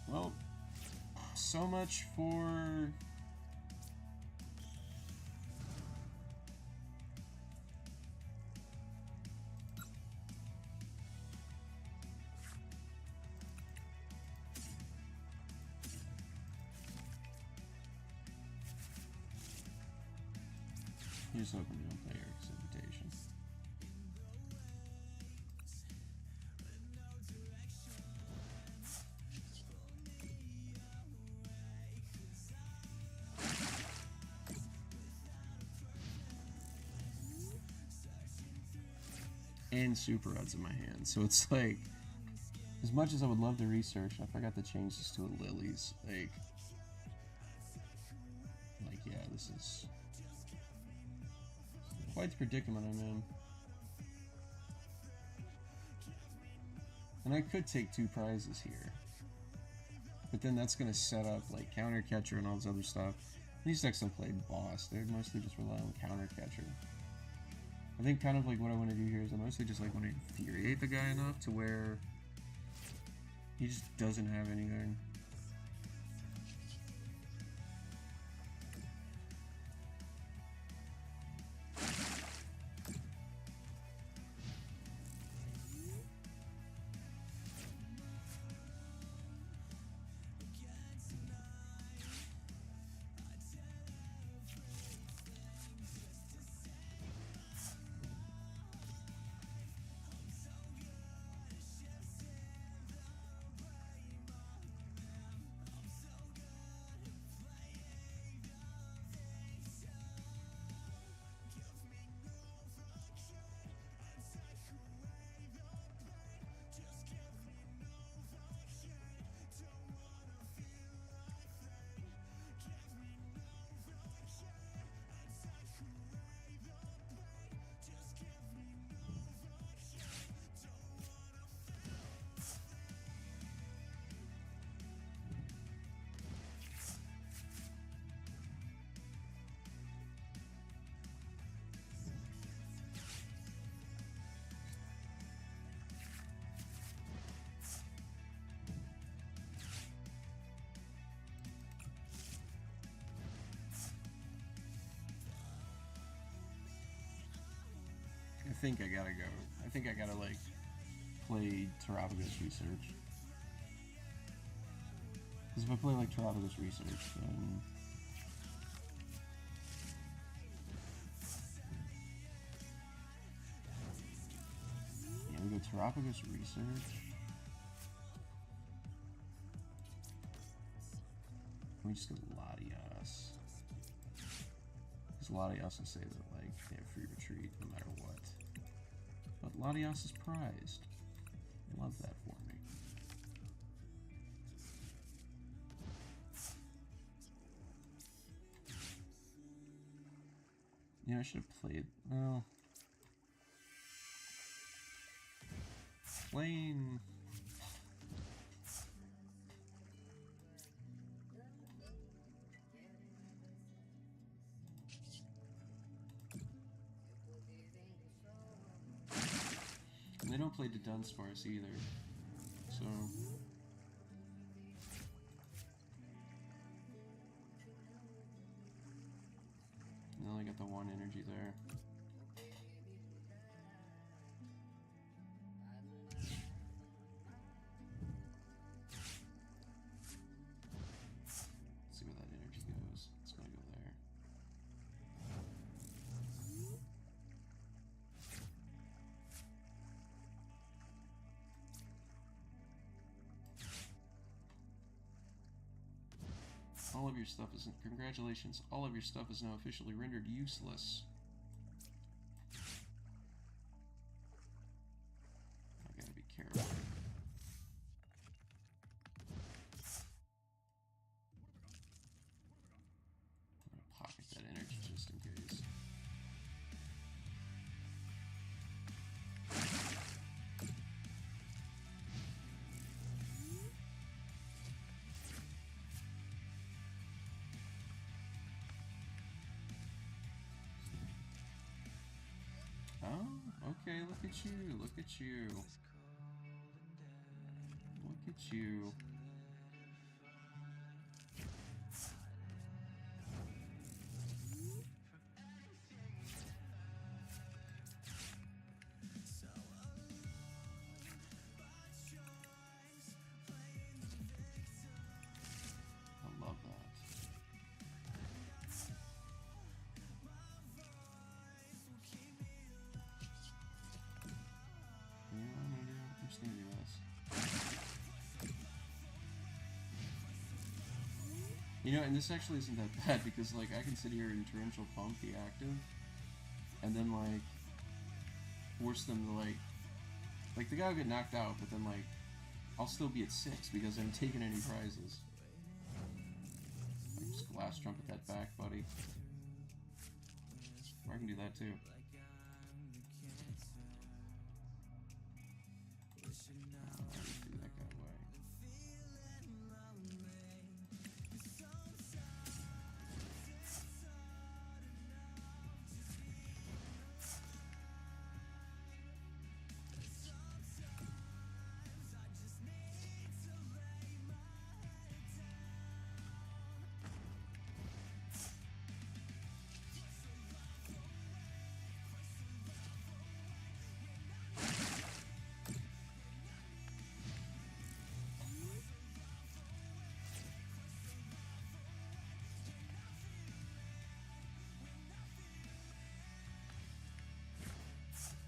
Well, so much for here's hoping we don't play Eric's Invitation. And Super Rods in my hand, so it's like, as much as I would love to research, I forgot to change this to a Lilies. Like yeah, this is quite the predicament I'm in. And I could take 2 prizes here. But then that's going to set up like counter catcher and all this other stuff. These decks don't play boss. They mostly just rely on counter catcher. I think kind of like what I want to do here is I mostly just like want to infuriate the guy enough to where he just doesn't have anything. I think I gotta go. I think I gotta like play Terapagos Research. Because if I play like Terapagos Research, then yeah, we go Terapagos Research. We just go Latias. Because Latias will say that like they have free retreat no matter what. But Latias is prized. Love that for me. Yeah, I should have played. Well, playing. And they don't play the Dunsparce either, so they only got the 1 energy there. Let's see where that energy goes. It's gonna go there. All of your stuff is, congratulations, all of your stuff is now officially rendered useless. I gotta be careful. I'm gonna pocket that energy just in case. Oh, okay, look at you, look at you. Look at you. I love that. I'm just gonna do this. You know, and this actually isn't that bad because, like, I can sit here and Torrential Pump the active, and then, like, force them to, like, the guy will get knocked out, but then, like, I'll still be at 6 because I haven't taken any prizes. Like, just Blast Trumpet that back, buddy. Or I can do that, too.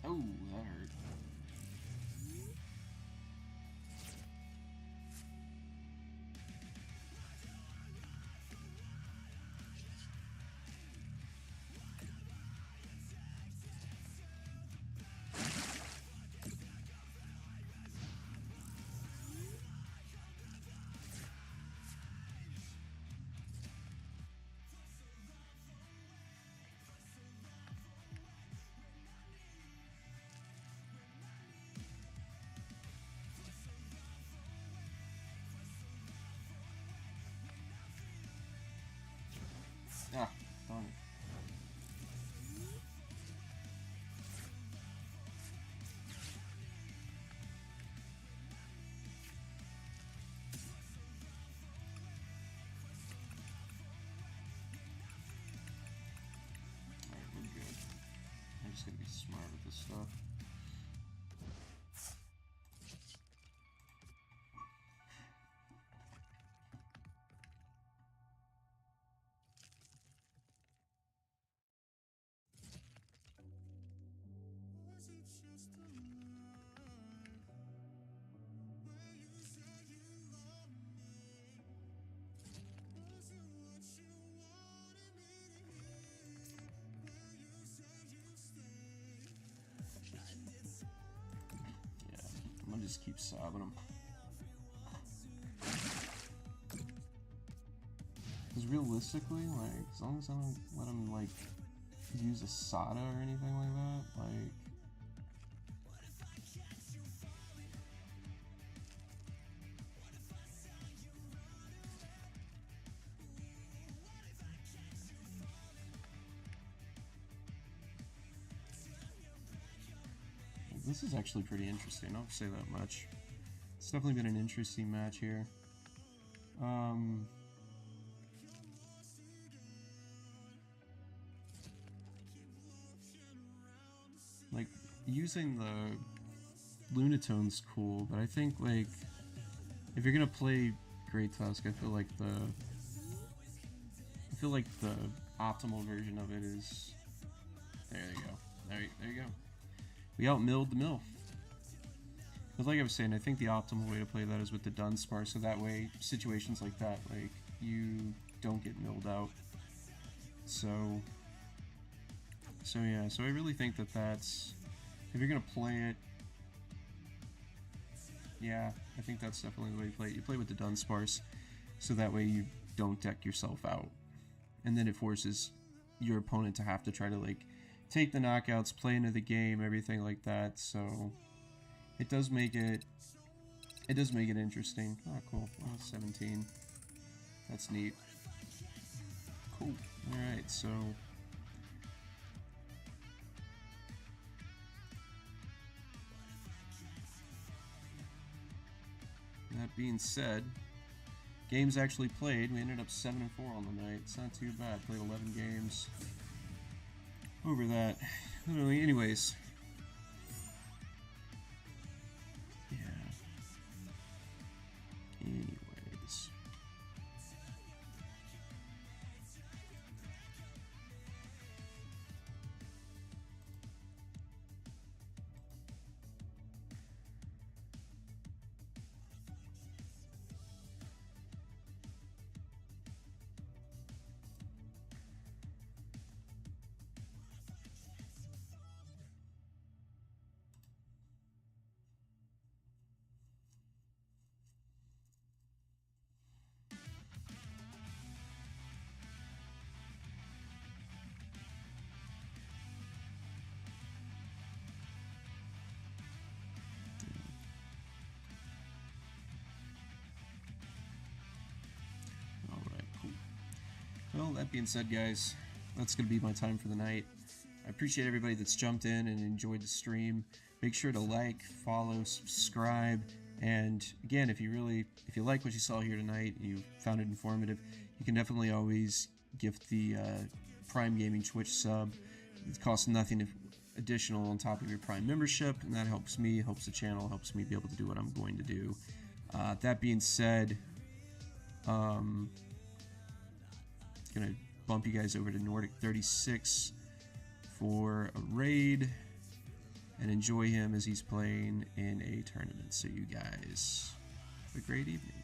Oh, that hurt. Ah, darn it. Alright, we're good. I just gotta be smart with this stuff. Yeah, I'm gonna just keep sobbing him. Because realistically, like, as long as I don't let him, like, use a SATA or anything like that, like... This is actually pretty interesting, I'll say that much. It's definitely been an interesting match here. Like, using the Lunatone's cool, but I think, like, if you're gonna play Great Tusk, I feel like the optimal version of it is... There you go. There you go. We out-milled the mill. But like I was saying, I think the optimal way to play that is with the Dunsparce, so that way, situations like that, like, you don't get milled out. So yeah, so I really think that that's... If you're gonna play it... Yeah, I think that's definitely the way you play it. You play with the Dunsparce, so that way you don't deck yourself out. And then it forces your opponent to have to try to, like, take the knockouts, play into the game, everything like that, so... It does make it interesting. Oh, cool. Oh, 17. That's neat. Cool. Alright, so... That being said, games actually played. We ended up 7-4 on the night. It's not too bad. Played 11 games. Over that. Literally, anyways. Yeah. Anyways. Well, that being said, guys, that's going to be my time for the night. I appreciate everybody that's jumped in and enjoyed the stream. Make sure to like, follow, subscribe, and again, if you like what you saw here tonight, you found it informative, you can definitely always gift the Prime Gaming Twitch sub. It costs nothing additional on top of your Prime membership, and that helps me, helps the channel, helps me be able to do what I'm going to do. That being said, gonna bump you guys over to Nordic 36 for a raid. and enjoy him as he's playing in a tournament. So you guys have a great evening.